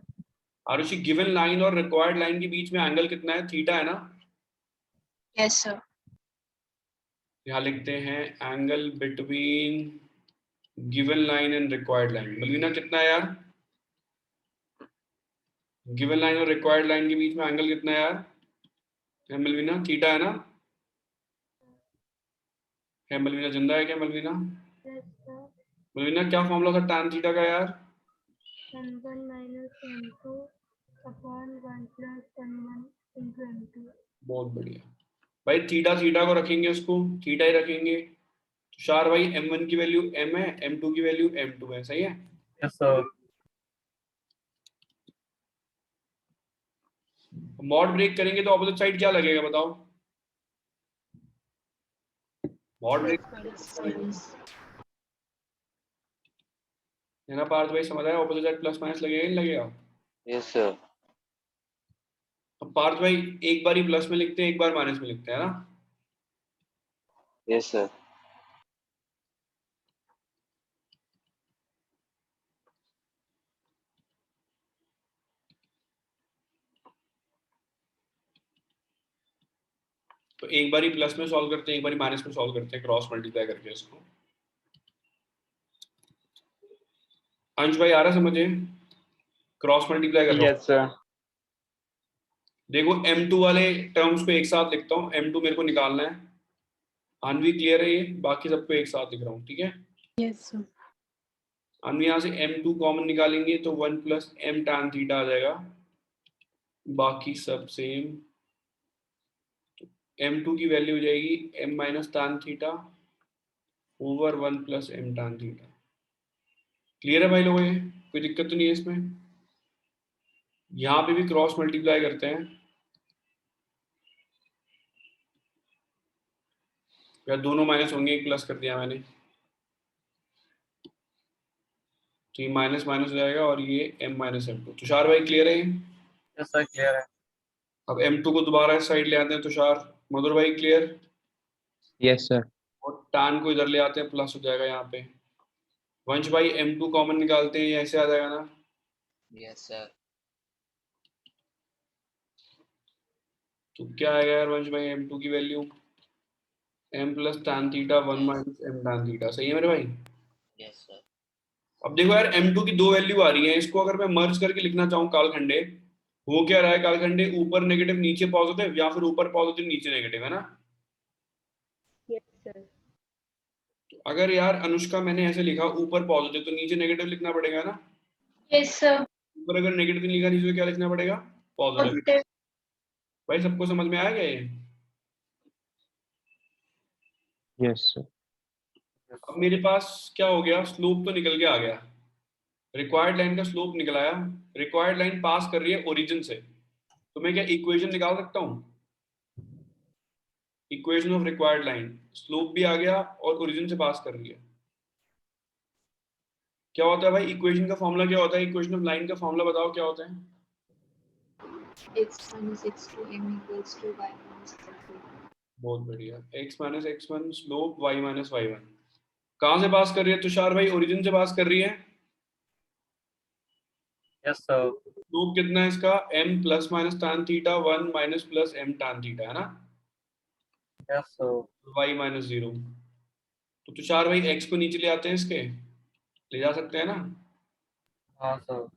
Arushi given line और रिक्वायर्ड लाइन के बीच में एंगल कितना है? थीटा है ना? Yes sir. यहाँ लिखते हैं angle between given line and required line. Malvina कितना है यार? गिवन लाइन और रिक्वायर्ड लाइन के बीच में एंगल कितना है यार? है मलवीना? थीटा है ना? है मलवीना? जिंदा है क्या मलवीना? मलवीना क्या फॉर्मूला था tan थीटा का यार? बहुत बढ़िया भाई। थीटा थीटा को रखेंगे, उसको थीटा ही रखेंगे। तुषार भाई m1 की वैल्यू m है, m2 की वैल्यू m2 है, सही है? Yes sir. मॉड ब्रेक करेंगे तो ऑपोजिट साइड क्या लगेगा बताओ? मॉड ब्रेक है ना पार्थ भाई? समझ आया? ऑपोजिट साइड प्लस माइनस लगेगा नहीं लगेगा? Yes sir. अब पार्थ भाई एक बार ही प्लस में लिखते हैं, एक बार माइनस में लिखते हैं ना? Yes sir. तो एक बार ही प्लस में सॉल्व करते हैं, एक बार ही माइनस में सॉल्व करते हैं, क्रॉस मल्टीप्लाई करके इसको। अंश भाई आ रहा समझे? क्रॉस मल्टीप्लाई कर रहा हूँ। Yes sir. देखो m2 वाले टर्म्स को एक साथ लिखता हूँ, m2 मेरे को निकालना है। अन्वी क्लियर है ये? बाकी सबको एक साथ लिख रहा हूँ, ठीक है? Yes sir. अन्वी यहाँ से m2 कॉमन निकालेंगे तो 1 + m tan थीटा आ जाएगा, बाकी सब सेम। m2 की वैल्यू हो जाएगी m - tan theta over 1 + m tan theta. Clear है भाई लोगों? ये कोई दिक्कत तो नहीं है इसमें? यहाँ पे भी क्रॉस मल्टीप्लाई करते हैं, या दोनों माइनस होंगे, एक प्लस कर दिया मैंने, तो ये माइनस माइनस हो जाएगा और ये m - m2। तुषार भाई क्लियर है? यस सर क्लियर है। अब m2 को दोबारा इस साइड ले आते हैं तुषार। मधुर भाई क्लियर? Yes sir. और tan को इधर ले आते हैं, प्लस हो जाएगा यहाँ पे। वंश भाई m2 कॉमन निकालते हैं, ये ऐसे आ जाएगा ना? Yes sir. तो क्या आएगा यार वंश भाई? m2 की value m + tan theta 1 - m tan theta, सही है मेरे भाई? Yes sir. अब देखो यार m2 की दो वैल्यू आ रही है, इसको अगर मैं मर्ज करके लिखना चाहूँ कालखंडे, हो क्या रहा है कालखंडे, ऊपर नेगेटिव नीचे पॉजिटिव या फिर ऊपर पॉजिटिव नीचे नेगेटिव, है ना? Yes sir. अगर यार अनुष्का मैंने ऐसे लिखा ऊपर पॉजिटिव तो नीचे नेगेटिव लिखना पड़ेगा ना? Yes sir. ऊपर अगर नेगेटिव लिखा नीचे क्या लिखना पड़ेगा? पॉजिटिव। पॉजिटिव। भाई सबको समझ में आया क्या ये? Yes sir. अब मेरे पास क्या हो गया, स्लोप तो निकल के आ गया, रिक्वायर्ड लाइन का स्लोप निकल आया। रिक्वायर्ड लाइन पास कर रही है ओरिजिन से, तो मैं क्या इक्वेशन निकाल सकता हूँ? Equation of required line, slope भी आ गया और ओरिजिन से पास कर रही है। क्या होता है भाई इक्वेशन का फॉर्मूला, क्या होता है इक्वेशन ऑफ लाइन का फॉर्मूला, बताओ क्या होता है? x minus x2 m equals to y minus y2। बहुत बढ़िया, x minus x1 slope y minus y1। कहाँ से पास कर रही है तुषार भाई? ओरिजिन से पास कर रही है। Yes sir. स्लोप कितना है इसका? m plus minus tan theta 1 minus plus m tan theta, है ना? Yes sir. y minus 0। तो तुषार भाई x को नीचे ले आते हैं, इसके ले जा सकते हैं ना? हाँ सर।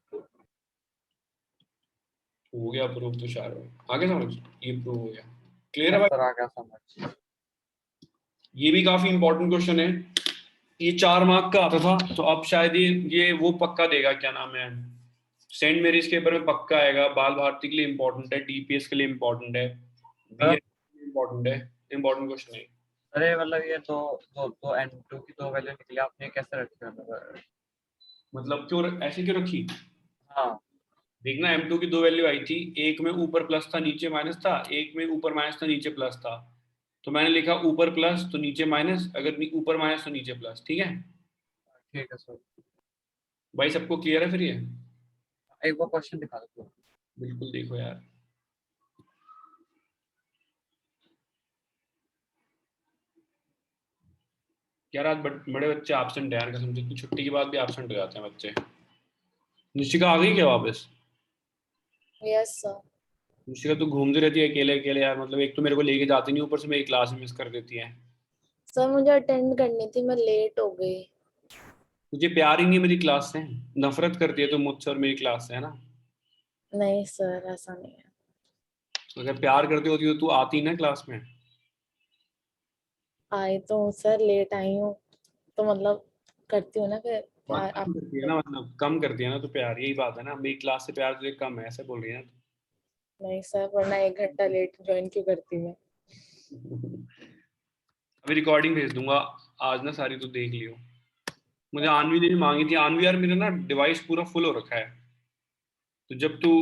हो गया प्रूफ तुषार भाई, आगे समझ, ये प्रूव हो गया। क्लियर है यस भाई? सर, आ गया समझ। ये भी काफी इंपॉर्टेंट क्वेश्चन है, ये 4 मार्क का आता था, तो अब शायद ये वो पक्का देगा, क्या नाम है, सेंट मेरीज के पेपर में पक्का आएगा। बाल भारती के लिए इंपॉर्टेंट है, डीपीएस के लिए इंपॉर्टेंट है, बीएड के लिए इंपॉर्टेंट है, इंपॉर्टेंट क्वेश्चन है। अरे मतलब ये दो n2 की दो वैल्यू निकली, आपने कैसे रखी? मतलब क्यों ऐसे क्यों रखी? हाँ। देखना m2 की दो वैल्यू आई थी, एक में ऊपर प्लस था नीचे माइनस था, एक में ऊपर माइनस था नीचे प्लस था, तो मैंने लिखा ऊपर प्लस तो नीचे माइनस, अगर ऊपर माइनस तो नीचे प्लस। ठीक है ठीक है सर। भाई, सबको क्लियर है फिर ये? एक वो क्वेश्चन दिखा दो। बिल्कुल देखो यार, यार आज बड़े बच्चे एब्सेंट है यार, कसम से, इतनी छुट्टी के बाद भी एब्सेंट हो जाते हैं बच्चे। निशिका आ गई क्या वापस? Yes sir. निशिका तो घूमती रहती है अकेले अकेले यार, मतलब एक तो मेरे को लेके जाती नहीं, ऊपर से मेरी क्लास मिस कर देती है। सर मुझे अटेंड करनी थी, मैं लेट हो गई। तुझे प्यार ही नहीं है मेरी क्लास से, नफरत करती है तो मुझसे और मेरी क्लास से, है ना? नहीं सर, ऐसा नहीं है। अगर प्यार करती होती तो तू आती ना क्लास में। आई तो हूँ सर, लेट आई हूँ तो मतलब करती हूँ ना फिर बात प्यार कम आप। करती है ना, मतलब कम करती है ना तो प्यार, यही बात है ना, मेरी क्लास से प्यार तुझे कम है, ऐसे बोल रही है ना नहीं सर, वरना 1 घंटा लेट ज्वाइन क्यों करती मैं। तू। अभी रिकॉर्डिंग भेज दूंगा आज ना, सारी तो देख लियो। मुझे आनवी ने भी मांगी थी, आनवी यार मेरा ना डिवाइस पूरा फुल हो रखा है, तो जब तू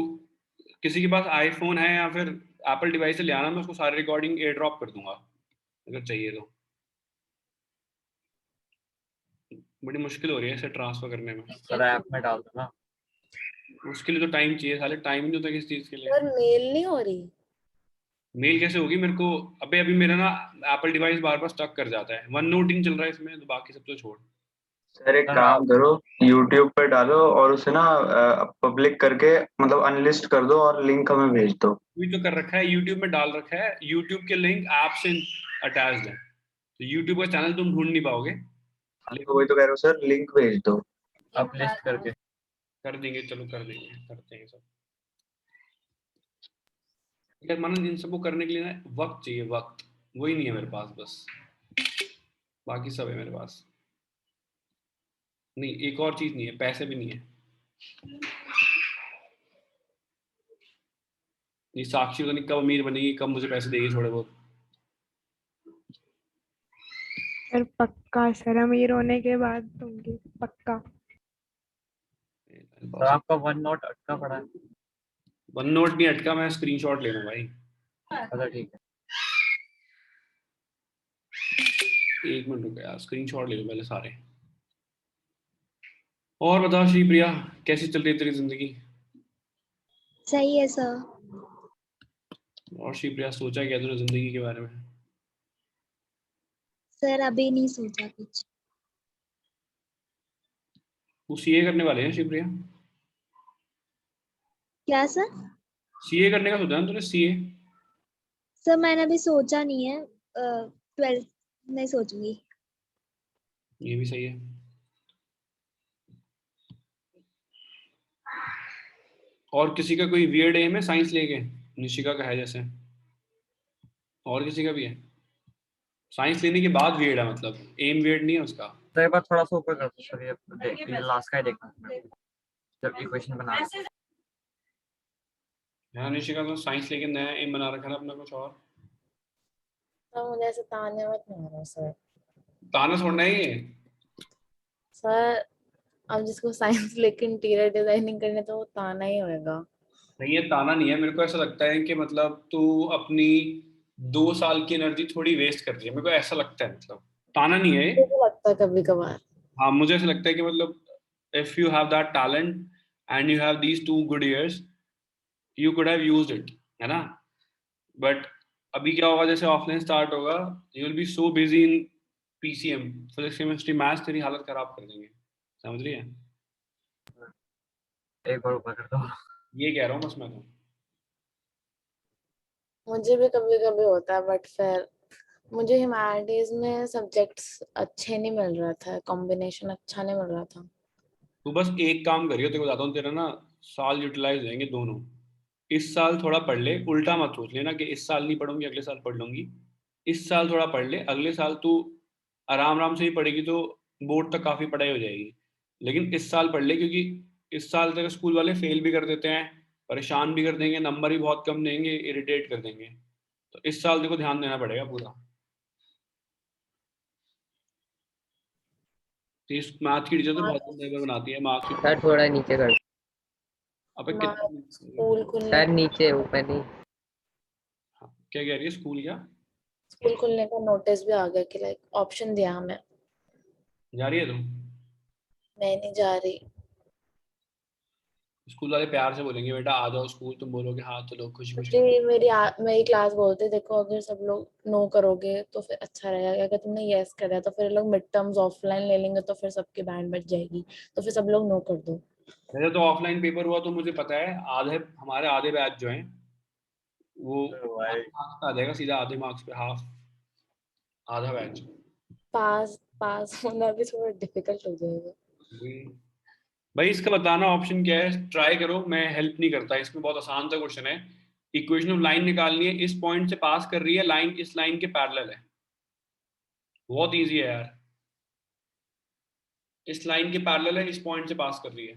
किसी के पास आईफोन है या फिर एप्पल डिवाइस से ले आना, मैं उसको सारी रिकॉर्डिंग एयर ड्रॉप कर दूंगा अगर चाहिए तो। बड़ी मुश्किल हो रही है इसे ट्रांसफर करने में। सर ऐप में डाल दो ना। उसके लिए तो टाइम चाहिए, साले टाइम नहीं होता किस चीज के लिए। सर मेल नहीं हो रही। मेल कैसे होगी मेरे को? अबे अभी मेरा ना एप्पल डिवाइस बार बार स्टक कर जाता है, वन नोटिंग चल रहा है इसमें, तो बाकी सब तो छोड़। सर एक सर काम आप करो, यूट्यूब पे डालो और उसे ना पब्लिक करके मतलब अनलिस्ट कर दो और लिंक हमें भेज दो। भी तो कर रखा है, यूट्यूब में डाल रखा है, यूट्यूब के लिंक ऐप से अटैच्ड है, तो यूट्यूब का चैनल तुम ढूंढ नहीं पाओगे। हाँ, तो वही तो कह रहा हूँ सर, लिंक भेज दो। आप लिस्ट करके। कर देंगे, चलो कर देंगे, करते हैं सब। यार मन इन सबको करने के लिए ना वक्त चाहिए, वक्त वही नहीं है मेरे पास बस, बाकी सब है मेरे पास। नहीं, एक और चीज नहीं है, पैसे भी नहीं है। ये साक्षी तो नहीं कब अमीर बनेगी, कब मुझे पैसे देगी थोड़े बहुत। सर पक्का, सर अमीर होने के बाद दूंगी पक्का। सर आपका वन नोट अटका पड़ा है। वन नोट नहीं अटका, मैं स्क्रीनशॉट ले लूँ भाई। अच्छा ठीक है। एक मिनट रुको यार, स्क्रीनशॉट ले लो पहले सारे। और बता श्री प्रिया, कैसी चल रही है तेरी जिंदगी? सही है सर। और श्री प्रिया सोचा क्या तूने जिंदगी के बारे में? सर अभी नहीं सोचा कुछ। तू सीए करने वाले हैं श्री प्रिया? क्या सर? सीए करने का सोचा ना तूने, सीए? सर मैंने अभी सोचा नहीं है, 12th में सोचूंगी। ये भी सही है। और किसी का कोई वियर्ड एम है साइंस लेके, निशिका का है जैसे, और किसी का भी है साइंस लेने के बाद वियर्ड है, मतलब एम वियर्ड नहीं है उसका। तो एक बार थोड़ा सा ऊपर कर दो सर, ये लास्ट का ही देखना है मेरे को, जब इक्वेशन बना रहे हैं। हाँ निशिका तो साइंस लेके नया एम बना रखा है अपना कुछ और। सर मुझे ऐसे ताने मत मारो सर। ताना छोड़ना है ये। सर अब जिसको साइंस लेके इंटीरियर डिजाइनिंग करने तो वो ताना ही होएगा। नहीं, ये ताना नहीं है, मेरे को ऐसा लगता है कि मतलब तू अपनी 2 साल की एनर्जी थोड़ी वेस्ट कर रही है, मेरे को ऐसा लगता है, मतलब ताना नहीं है ये। मुझे लगता है कभी कभार। हाँ मुझे ऐसा लगता है कि मतलब if you have that talent and you have these 2 good years you could have used it, है ना। बट अभी क्या होगा, जैसे ऑफलाइन स्टार्ट होगा, you will be so busy in PCM, physics chemistry maths, तेरी हालत खराब कर देंगे, समझ रही है। एक बार ऊपर कर दो। ये कह रहा हूँ बस मैं तो। मुझे भी कभी कभी होता है बट फिर मुझे ह्यूमैनिटीज में सब्जेक्ट्स अच्छे नहीं मिल रहा था, कॉम्बिनेशन अच्छा नहीं मिल रहा था। तू बस एक काम करियो, तेरे को बताता हूँ, तेरा ना साल यूटिलाइज हो जाएंगे दोनों। इस साल थोड़ा पढ़ ले, उल्टा मत सोच लेना कि इस साल नहीं पढ़ूंगी अगले साल पढ़ लूंगी। इस साल थोड़ा पढ़ ले, अगले साल तू आराम आराम से ही पढ़ेगी तो बोर्ड तक काफी पढ़ाई हो जाएगी। लेकिन इस साल पढ़ ले, क्योंकि इस साल तेरे स्कूल वाले फेल भी कर देते हैं, परेशान भी कर देंगे, नंबर भी बहुत कम देंगे, इरिटेट कर देंगे। तो इस साल देखो ध्यान देना पड़ेगा पूरा। इस मैथ की टीचर तो बहुत लेवल बनाती है मार्क्स की। सर थोड़ा नीचे कर। अबे कितना स्कूल खुलने सर नीचे, ऊपर नहीं। क्या कह रही है, स्कूल क्या स्कूल खुलने का नोटिस भी आ गया कि लाइक ऑप्शन दिया हमें। जा रही है तुम? मैं नहीं जा रही। स्कूल वाले प्यार से बोलेंगे बेटा आ जाओ स्कूल, तुम बोलोगे हाँ चलो खुशी खुशी। मेरी क्लास बोलते देखो अगर सब लोग नो करोगे तो फिर अच्छा रहेगा, अगर तुमने यस करा तो फिर लोग मिड टर्म्स ऑफलाइन ले लेंगे तो फिर सबकी बैंड बच जाएगी, तो फिर सब लोग नो कर दो। मेरा तो ऑफलाइन पेपर हुआ तो मुझे पता है, आधे हमारे आधे बैच जो हैं वो मार्क्स आ जाएगा सीधा, आधे मार्क्स पे हाफ, आधा बैच। पास पास होना भी थोड़ा डिफिकल्ट हो जाएगा। भाई इसका बताना ऑप्शन क्या है, ट्राई करो, मैं हेल्प नहीं करता इसमें, बहुत आसान सा क्वेश्चन है। इक्वेशन ऑफ लाइन निकालनी है, इस पॉइंट से पास कर रही है लाइन, इस लाइन के पैरेलल है, बहुत इजी है यार। इस लाइन के पैरेलल है, इस पॉइंट से पास कर रही है,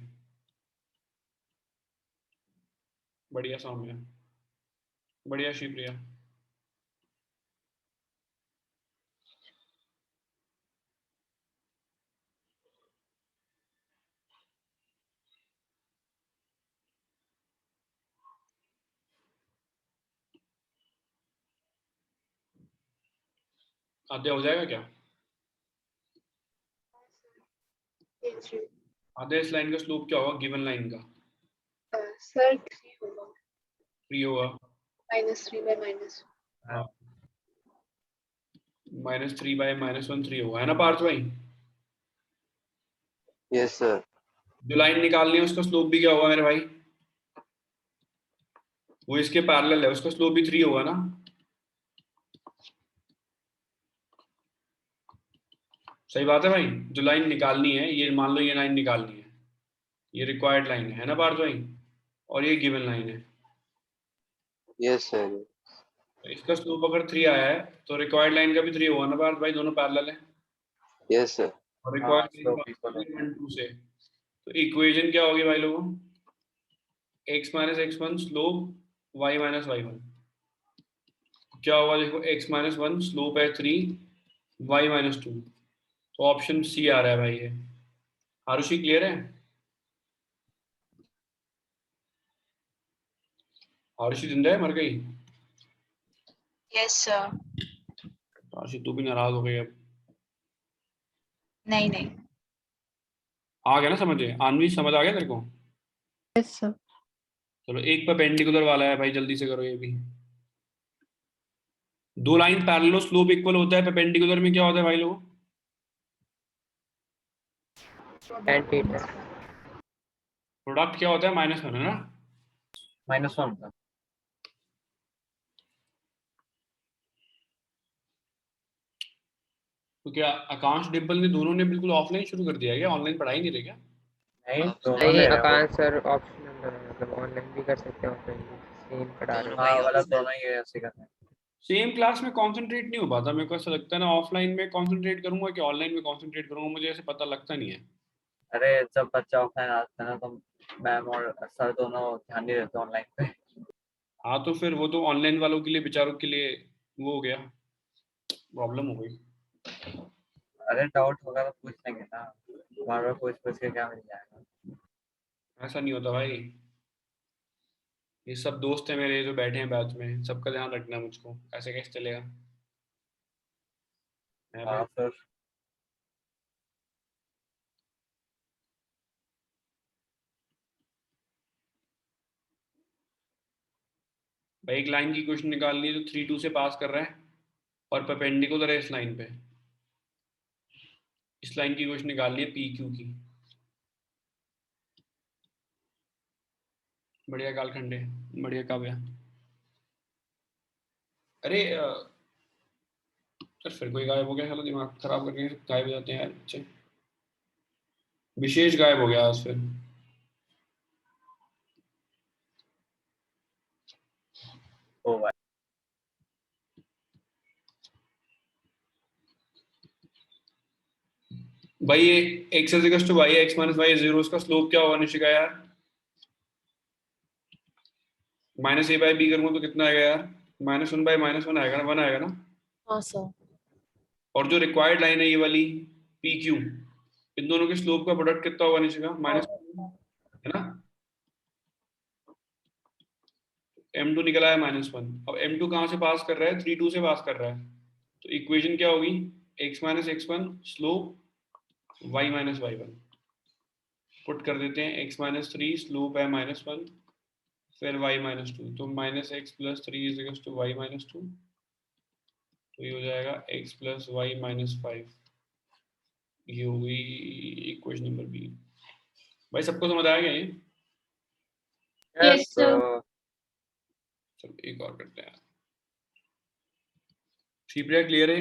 बढ़िया सौम्य, बढ़िया शिवप्रिया। आधे हो जाएगा क्या? आधे इस लाइन का स्लोप क्या होगा गिवन लाइन का? सर 3 होगा, 3 होगा। -3 by -1। हाँ -3/-1 3 होगा, है ना पार्थ भाई? Yes sir. जो लाइन निकालनी है उसका स्लोप भी क्या होगा मेरे भाई? वो इसके पैरेलल है, उसका स्लोप भी 3 होगा ना। सही बात है भाई, जो लाइन निकालनी है, ये मान लो ये लाइन निकालनी है, ये रिक्वायर्ड लाइन है ना पार्थ भाई, और ये गिवन लाइन है। Yes sir. तो इसका स्लोप अगर 3 आया है तो रिक्वायर्ड लाइन का भी 3 होगा ना पार्थ भाई, दोनों पैरेलल है। Yes sir. और रिक्वायर्ड लाइन 1 2 से, तो इक्वेशन क्या होगी भाई लोगों? x - x1 slope y - y1, क्या होगा देखो, x - 1 स्लोप है 3, y - 2, तो ऑप्शन सी आ रहा है भाई ये। आरुषि क्लियर है? आरुषि जिंदा है, मर गई? Yes sir. आरुषि तू भी नाराज हो गई अब। नहीं नहीं। आ गया ना समझ? आनवी समझ आ गया तेरे को? Yes sir. चलो एक परपेंडिकुलर वाला है भाई, जल्दी से करो ये भी। दो लाइन पैरेलल स्लोप इक्वल होता है, परपेंडिकुलर में क्या होता है भाई लोग? tan theta. प्रोडक्ट क्या होता है? -1 है ना। -1 का। तो क्या आकांक्ष डिम्पल ने दोनों ने बिल्कुल ऑफलाइन शुरू कर दिया है क्या? ऑनलाइन पढ़ाई नहीं रही क्या? नहीं, नहीं, आकांक्ष सर ऑप्शनल लगा रहा है। मतलब ऑनलाइन भी कर सकते हैं ऑफलाइन भी सेम पढ़ा रहे हो? हाँ मतलब दोनों ही ऐसे करते हैं। सेम क्लास में कंसंट्रेट नहीं हो पाता मेरे को, ऐसा लगता है ना ऑफलाइन में कंसंट्रेट करूंगा कि ऑनलाइन में कंसंट्रेट करूंगा, मुझे ऐसे पता लगता नहीं है। अरे जब बच्चा ऑफलाइन आता है ना तो मैम और सर दोनों ध्यान नहीं देते ऑनलाइन पे। हाँ तो फिर वो तो ऑनलाइन वालों के लिए, बेचारों के लिए वो हो गया, प्रॉब्लम हो गई। अरे डाउट होगा तो पूछ लेंगे ना, बार बार पूछ के क्या मिल जाएगा। ऐसा नहीं होता भाई, ये सब दोस्त हैं मेरे जो बैठे हैं बैच में, सबका ध्यान रखना है मुझको, ऐसे कैसे चलेगा? है भाई? हाँ फिर भाई एक लाइन की क्वेश्चन निकालनी है जो 3-2 से पास कर रहा है और परपेंडिकुलर है इस लाइन पे। इस लाइन की क्वेश्चन निकालनी है पी क्यू की। बढ़िया कालखंडे, बढ़िया काव्या। अरे सर फिर कोई गायब हो गया, चलो दिमाग खराब करके गायब हो जाते हैं यार बच्चे। विशेष गायब हो गया आज फिर। ओ भाई भाई ये x is equals to y, x minus y is 0, उसका स्लोप क्या होगा निशिका यार? माइनस ए बाई बी करूंगा तो कितना आएगा यार? -1/-1 आएगा ना, 1 आएगा ना। हाँ सर। और जो रिक्वायर्ड लाइन है ये वाली पी क्यू, इन दोनों के स्लोप का प्रोडक्ट कितना होगा निशिका? माइनस है ना। m2 निकला है -1। अब m2 कहाँ से पास कर रहा है? 3-2 से पास कर रहा है, तो इक्वेशन क्या होगी? x minus x1 slope y minus y1। Put कर देते हैं, x minus 3 स्लोप है -1, फिर y minus 2, तो -x plus 3 is equals to y minus 2, तो ये हो जाएगा x plus y minus 5। ये हो गई इक्वेशन नंबर बी। भाई सबको समझ आ गया ये? Yes sir. चलो एक और करते हैं। शिप्रिया क्लियर है?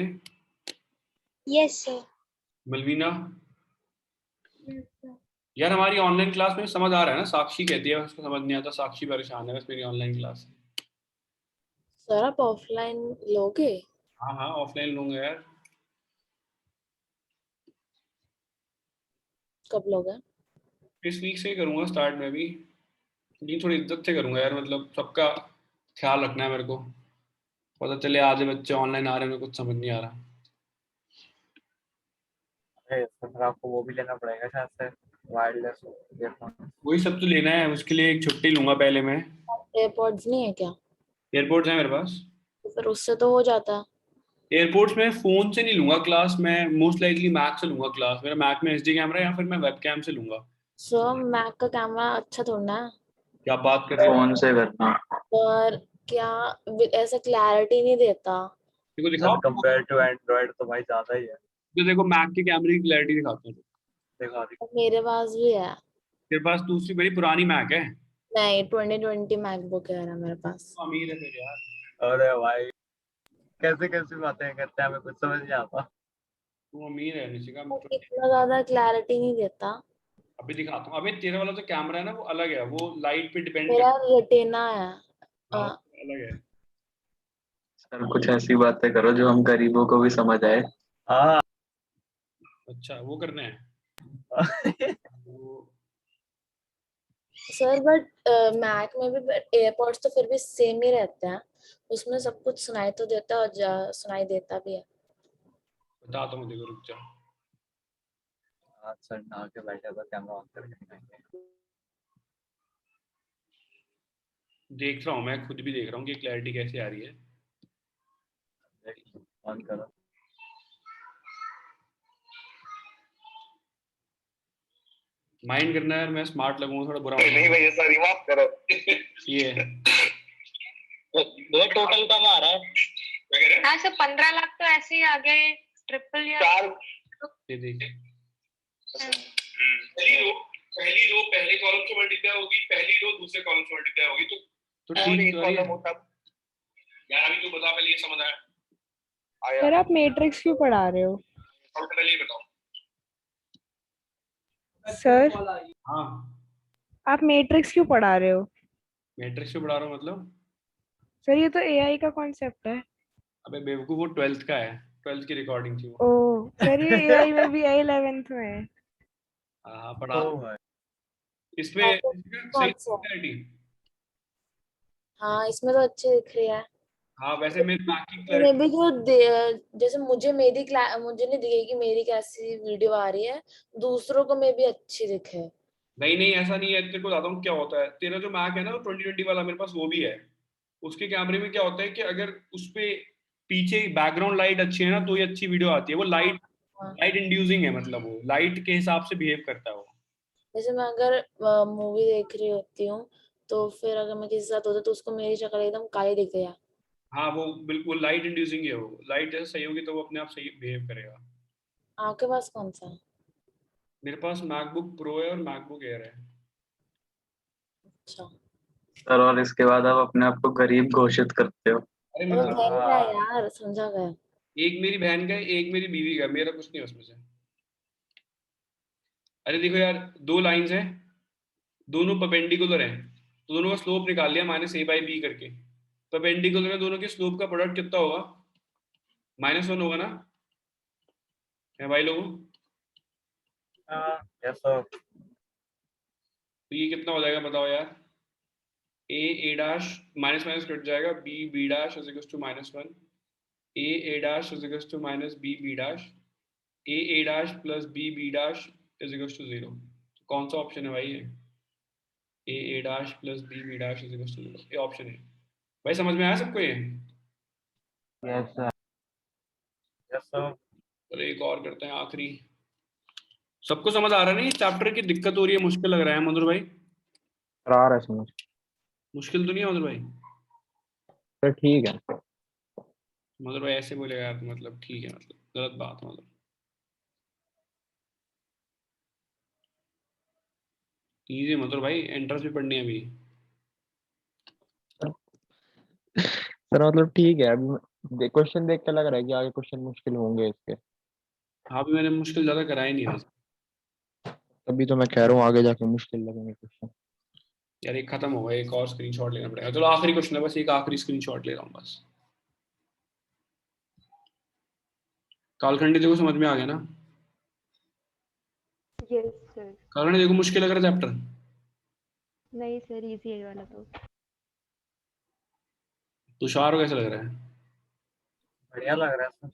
Yes sir. मलवीना? यार हमारी ऑनलाइन क्लास में समझ आ रहा है ना? साक्षी कहती है उसको समझ नहीं आता, साक्षी परेशान है बस मेरी ऑनलाइन क्लास से। सर आप ऑफलाइन लोगे? हाँ हाँ ऑफलाइन लूंगा यार। कब लोगे? इस वीक से ही करूंगा स्टार्ट में भी, लेकिन थोड़ी इज्जत से करूंगा यार, मतलब सबका ख्याल रखना है मेरे को। पता चले आधे बच्चे ऑनलाइन आ रहे हैं, मेरे को कुछ समझ नहीं आ रहा। अरे तो फिर आपको वो भी लेना पड़ेगा शायद से, वायरलेस ईयरफोन। वही सब तो लेना है, उसके लिए एक छुट्टी लूंगा पहले मैं। एयरपॉड्स नहीं है क्या? एयरपोर्ट्स है मेरे पास। तो फिर उससे तो हो जाता। एयरपोर्ट्स में फोन से नहीं लूंगा क्लास, मैं मोस्ट लाइकली मैक से लूंगा क्लास। मेरा मैक में एचडी कैमरा है, या फिर मैं वेब कैम से लूंगा। सर मैक का कैमरा अच्छा थोड़ा है। क्या बात कर रहे हो? फोन से करना। पर क्या ऐसा क्लैरिटी नहीं देता। देखो दिखाओ, कंपेयर टू एंड्रॉइड तो भाई ज्यादा ही है। तो देखो मैक के कैमरे की क्लैरिटी दिखाता हूँ। देखा और मेरे पास भी है। तेरे पास दूसरी बड़ी पुरानी मैक है? नहीं 2020 मैकबुक है मेरे पास। तो अमीर है फिर यार। अरे भाई कैसे कैसे बातें करते हैं, हमें कुछ समझ नहीं आता। तू अमीर है निशिका। इतना ज्यादा क्लैरिटी नहीं देता। अभी दिखाता हूँ। अबे तेरे वाला जो कैमरा है ना वो अलग है, वो लाइट पे डिपेंड मेरा करता रेटिना है। है। हाँ, अलग है। सर कुछ ऐसी बातें करो जो हम गरीबों को भी समझ आए। हाँ अच्छा वो करना है वो। सर बट मैक में भी एयरपॉड्स तो फिर भी सेम ही रहते हैं, उसमें सब कुछ सुनाई तो देता है और सुनाई देता भी है। बताता हूँ, देखो रुक जा। आज सर नहा के बैठे तो कैमरा ऑन करके दिखाएंगे। देख रहा हूँ, मैं खुद भी देख रहा हूँ कि क्लैरिटी कैसे आ रही है। ऑन करो। माइंड करना है यार, मैं स्मार्ट लगूंगा थोड़ा बुरा नहीं भैया सॉरी माफ करो। ये है। वो टोटल कम आ रहा है। हाँ सर 15 लाख तो ऐसे ही आ गए ट्रिपल या ये देख, पहली रो पहले कॉलम से मल्टीप्लाई होगी, पहली रो दूसरे कॉलम से मल्टीप्लाई होगी, तो ठीक तो है यार। अभी तू बता, पहले ये समझ आया? सर आप मैट्रिक्स क्यों पढ़ा रहे हो? पहले ये बताओ सर हाँ। आप मैट्रिक्स क्यों पढ़ा रहे हो? मैट्रिक्स से पढ़ा रहा हूँ मतलब? सर ये तो एआई का कॉन्सेप्ट है। अबे बेवकूफ, वो 12th का है, 12th की रिकॉर्डिंग थी वो। ओ सर ये एआई में भी आई 11th में है। हाँ पढ़ा। ओ भाई इसमें सही कौन सा? क्लैरिटी। हाँ इसमें तो अच्छे दिख रही है। हाँ वैसे मेरे मैक की मे क्लैरिटी। भी जो जैसे मुझे मेरी मुझे नहीं दिखेगी कि मेरी कैसी वीडियो आ रही है, दूसरों को मे भी अच्छी दिखे। नहीं नहीं ऐसा नहीं है, तेरे को बताता हूँ क्या होता है। तेरा जो मैक है ना 2020 वाला, मेरे पास वो भी है। उसके कैमरे में क्या होता है कि अगर उस पे पीछे बैकग्राउंड लाइट अच्छी है ना तो ये अच्छी वीडियो आती है। वो हाँ लाइट हाँ। लाइट इंड्यूसिंग है, मतलब वो लाइट के हिसाब से बिहेव करता है वो। जैसे मैं अगर मूवी देख रही होती हूँ तो फिर अगर मैं किसी के साथ होती तो उसको मेरी शक्ल एकदम काली दिखती है। हाँ वो बिल्कुल लाइट इंड्यूसिंग है। वो लाइट जैसे सही होगी तो वो अपने आप सही बिहेव करेगा। आपके पास कौन सा है? मेरे पास मैकबुक प्रो है और मैकबुक एयर है। अच्छा सर और इसके बाद आप अपने आप को गरीब घोषित करते हो। अरे तो मतलब बहन का है यार, समझा गया। एक मेरी बहन का है, एक मेरी बीवी का है, मेरा कुछ नहीं है उसमें से। अरे देखो यार, दो लाइंस हैं, दोनों परपेंडिकुलर हैं, तो दोनों का स्लोप निकाल लिया -a/b करके। परपेंडिकुलर है, दोनों के स्लोप का प्रोडक्ट कितना होगा? -1 होगा ना? है भाई लोगों? Yes sir. तो ये कितना हो जाएगा बताओ यार? a dash minus minus cut जाएगा, b dash is equals to -1, a dash is equals to -b dash, a dash plus b dash is equals to 0। कौन सा ऑप्शन है भाई ये? a dash plus b dash is equals to 0, ये option है भाई। समझ में आया सबको ये? Yes sir. Yes sir. चलो एक और करते हैं आखिरी। सबको समझ आ रहा है? नहीं चैप्टर की दिक्कत हो रही है, मुश्किल लग रहा है मधुर भाई? सर आ रहा है समझ। मुश्किल तो नहीं है मधुर भाई? सर ठीक है। मधुर भाई ऐसे बोलेगा यार तो मतलब ठीक है, मतलब गलत बात है मतलब। इजी मधुर भाई, एंट्रेंस भी पढ़नी है अभी। सर मतलब ठीक है, अभी क्वेश्चन देख के लग रहा है कि आगे क्वेश्चन मुश्किल होंगे इसके। हाँ भी मैंने मुश्किल ज्यादा कराया नहीं वैसे। तभी तो मैं कह रहा हूँ आगे जाके मुश्किल लगेंगे क्वेश्चन। यार एक खत्म होगा, एक और स्क्रीनशॉट लेना पड़ेगा। चलो आखिरी क्वेश्चन है, बस एक आखिरी स्क्रीनशॉट ले रहा हूँ बस। कालखंडी देखो समझ में आ गया ना? Yes sir. कालखंडी देखो मुश्किल लग रहा है चैप्टर? नहीं सर इजी है ये वाला तो। तुषार को कैसा लग रहा है? बढ़िया लग रहा है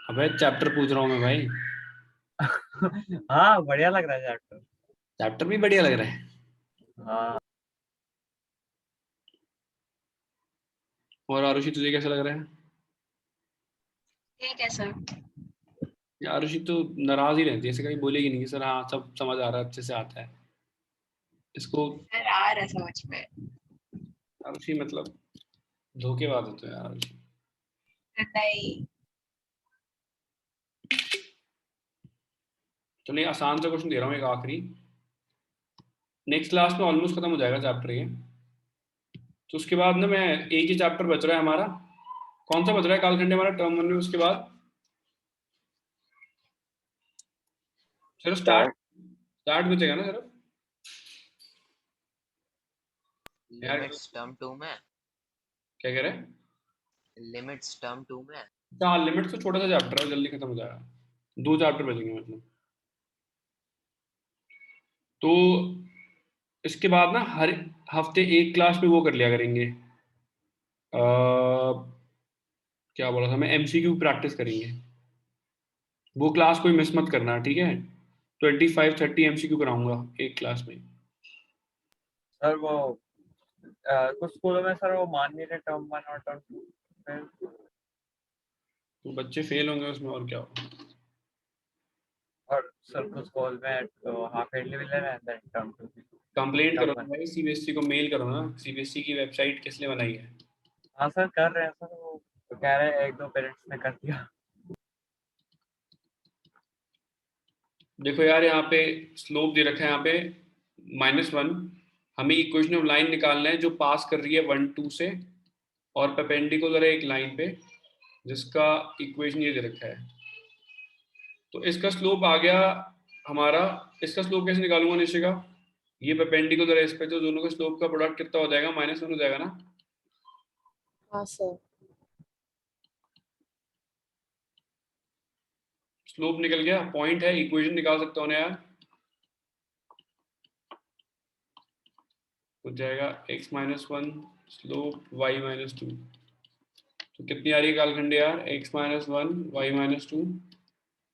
अबे चैप्टर पूछ रहा हूँ मैं भाई। सर। हाँ बढ़िया लग रहा है चैप्टर। चैप्टर भी बढ़िया लग रहा है। हाँ और आरुषि तुझे कैसा लग रहा है? ठीक है सर। यार आरुषि तो नाराज ही रहती है, ऐसे कहीं बोलेगी नहीं कि सर हाँ सब समझ आ रहा है, अच्छे से आता है इसको। सर आ रहा है समझ में। आरुषि मतलब धोखेबाज होते हैं यार आरुषि। नहीं। तो नहीं, आसान सा क्वेश्चन दे रहा हूँ एक आखिरी। नेक्स्ट क्लास में ऑलमोस्ट खत्म हो जाएगा चैप्टर ये। तो उसके बाद ना मैं, एक ही चैप्टर बच रहा है हमारा। कौन सा बच रहा है कालखंड हमारा टर्म 1 में? उसके बाद सिर्फ स्टार्ट स्टार्ट बचेगा ना सिर्फ यार? लिमिट्स टर्म 2 में। क्या कह रहे हैं? लिमिट्स टर्म 2 में। हाँ लिमिट तो छोटा सा चैप्टर है, जल्दी खत्म हो जाएगा। 2 चैप्टर बचेंगे मतलब। तो इसके बाद ना हर हफ्ते एक क्लास में वो कर लिया करेंगे। क्या बोला था मैं? एमसीक्यू प्रैक्टिस करेंगे। वो क्लास कोई मिस मत करना, ठीक है? 25-30 एमसीक्यू कराऊंगा एक क्लास में। सर वो कुछ स्कूलों में सर वो मान नहीं रहे टर्म 1 और टर्म 2। तो बच्चे फेल होंगे उसमें, और क्या होगा? और सर कुछ स्कूल में तो हाफ ईयरली भी ले रहे हैं टर्म 2। कंप्लेंट करो टर्म 1। भाई, सीबीएसई को मेल करो ना। सीबीएसई की वेबसाइट किसने बनाई है? हाँ सर कर रहे हैं सर, वो तो कह रहे हैं 1-2 पेरेंट्स ने कर दिया। देखो यार यहाँ पे स्लोप दे रखा है, यहाँ पे -1। हमें इक्वेशन ऑफ लाइन निकालना है जो पास कर रही है 1 2 से, और परपेंडिकुलर है एक लाइन पे जिसका इक्वेशन ये दे रखा है। तो इसका स्लोप आ गया हमारा। इसका स्लोप कैसे निकालूंगा निशिका? ये परपेंडिकुलर है इस पे, तो दोनों का स्लोप का प्रोडक्ट कितना हो जाएगा? -1 हो जाएगा ना। हाँ सर। स्लोप निकल गया, पॉइंट है, इक्वेशन निकाल सकता हूँ ना यार। हो जाएगा x - 1 स्लोप y - 2। तो कितनी आ रही है कालखंड यार? x - 1 y - 2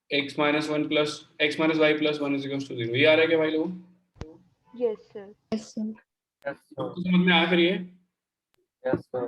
x - 1 plus x - y plus 1 = 0। ये आ रहा है क्या भाई लोगों? Yes sir. Yes sir. Yes sir. तो समझ में आया फिर ये? Yes sir.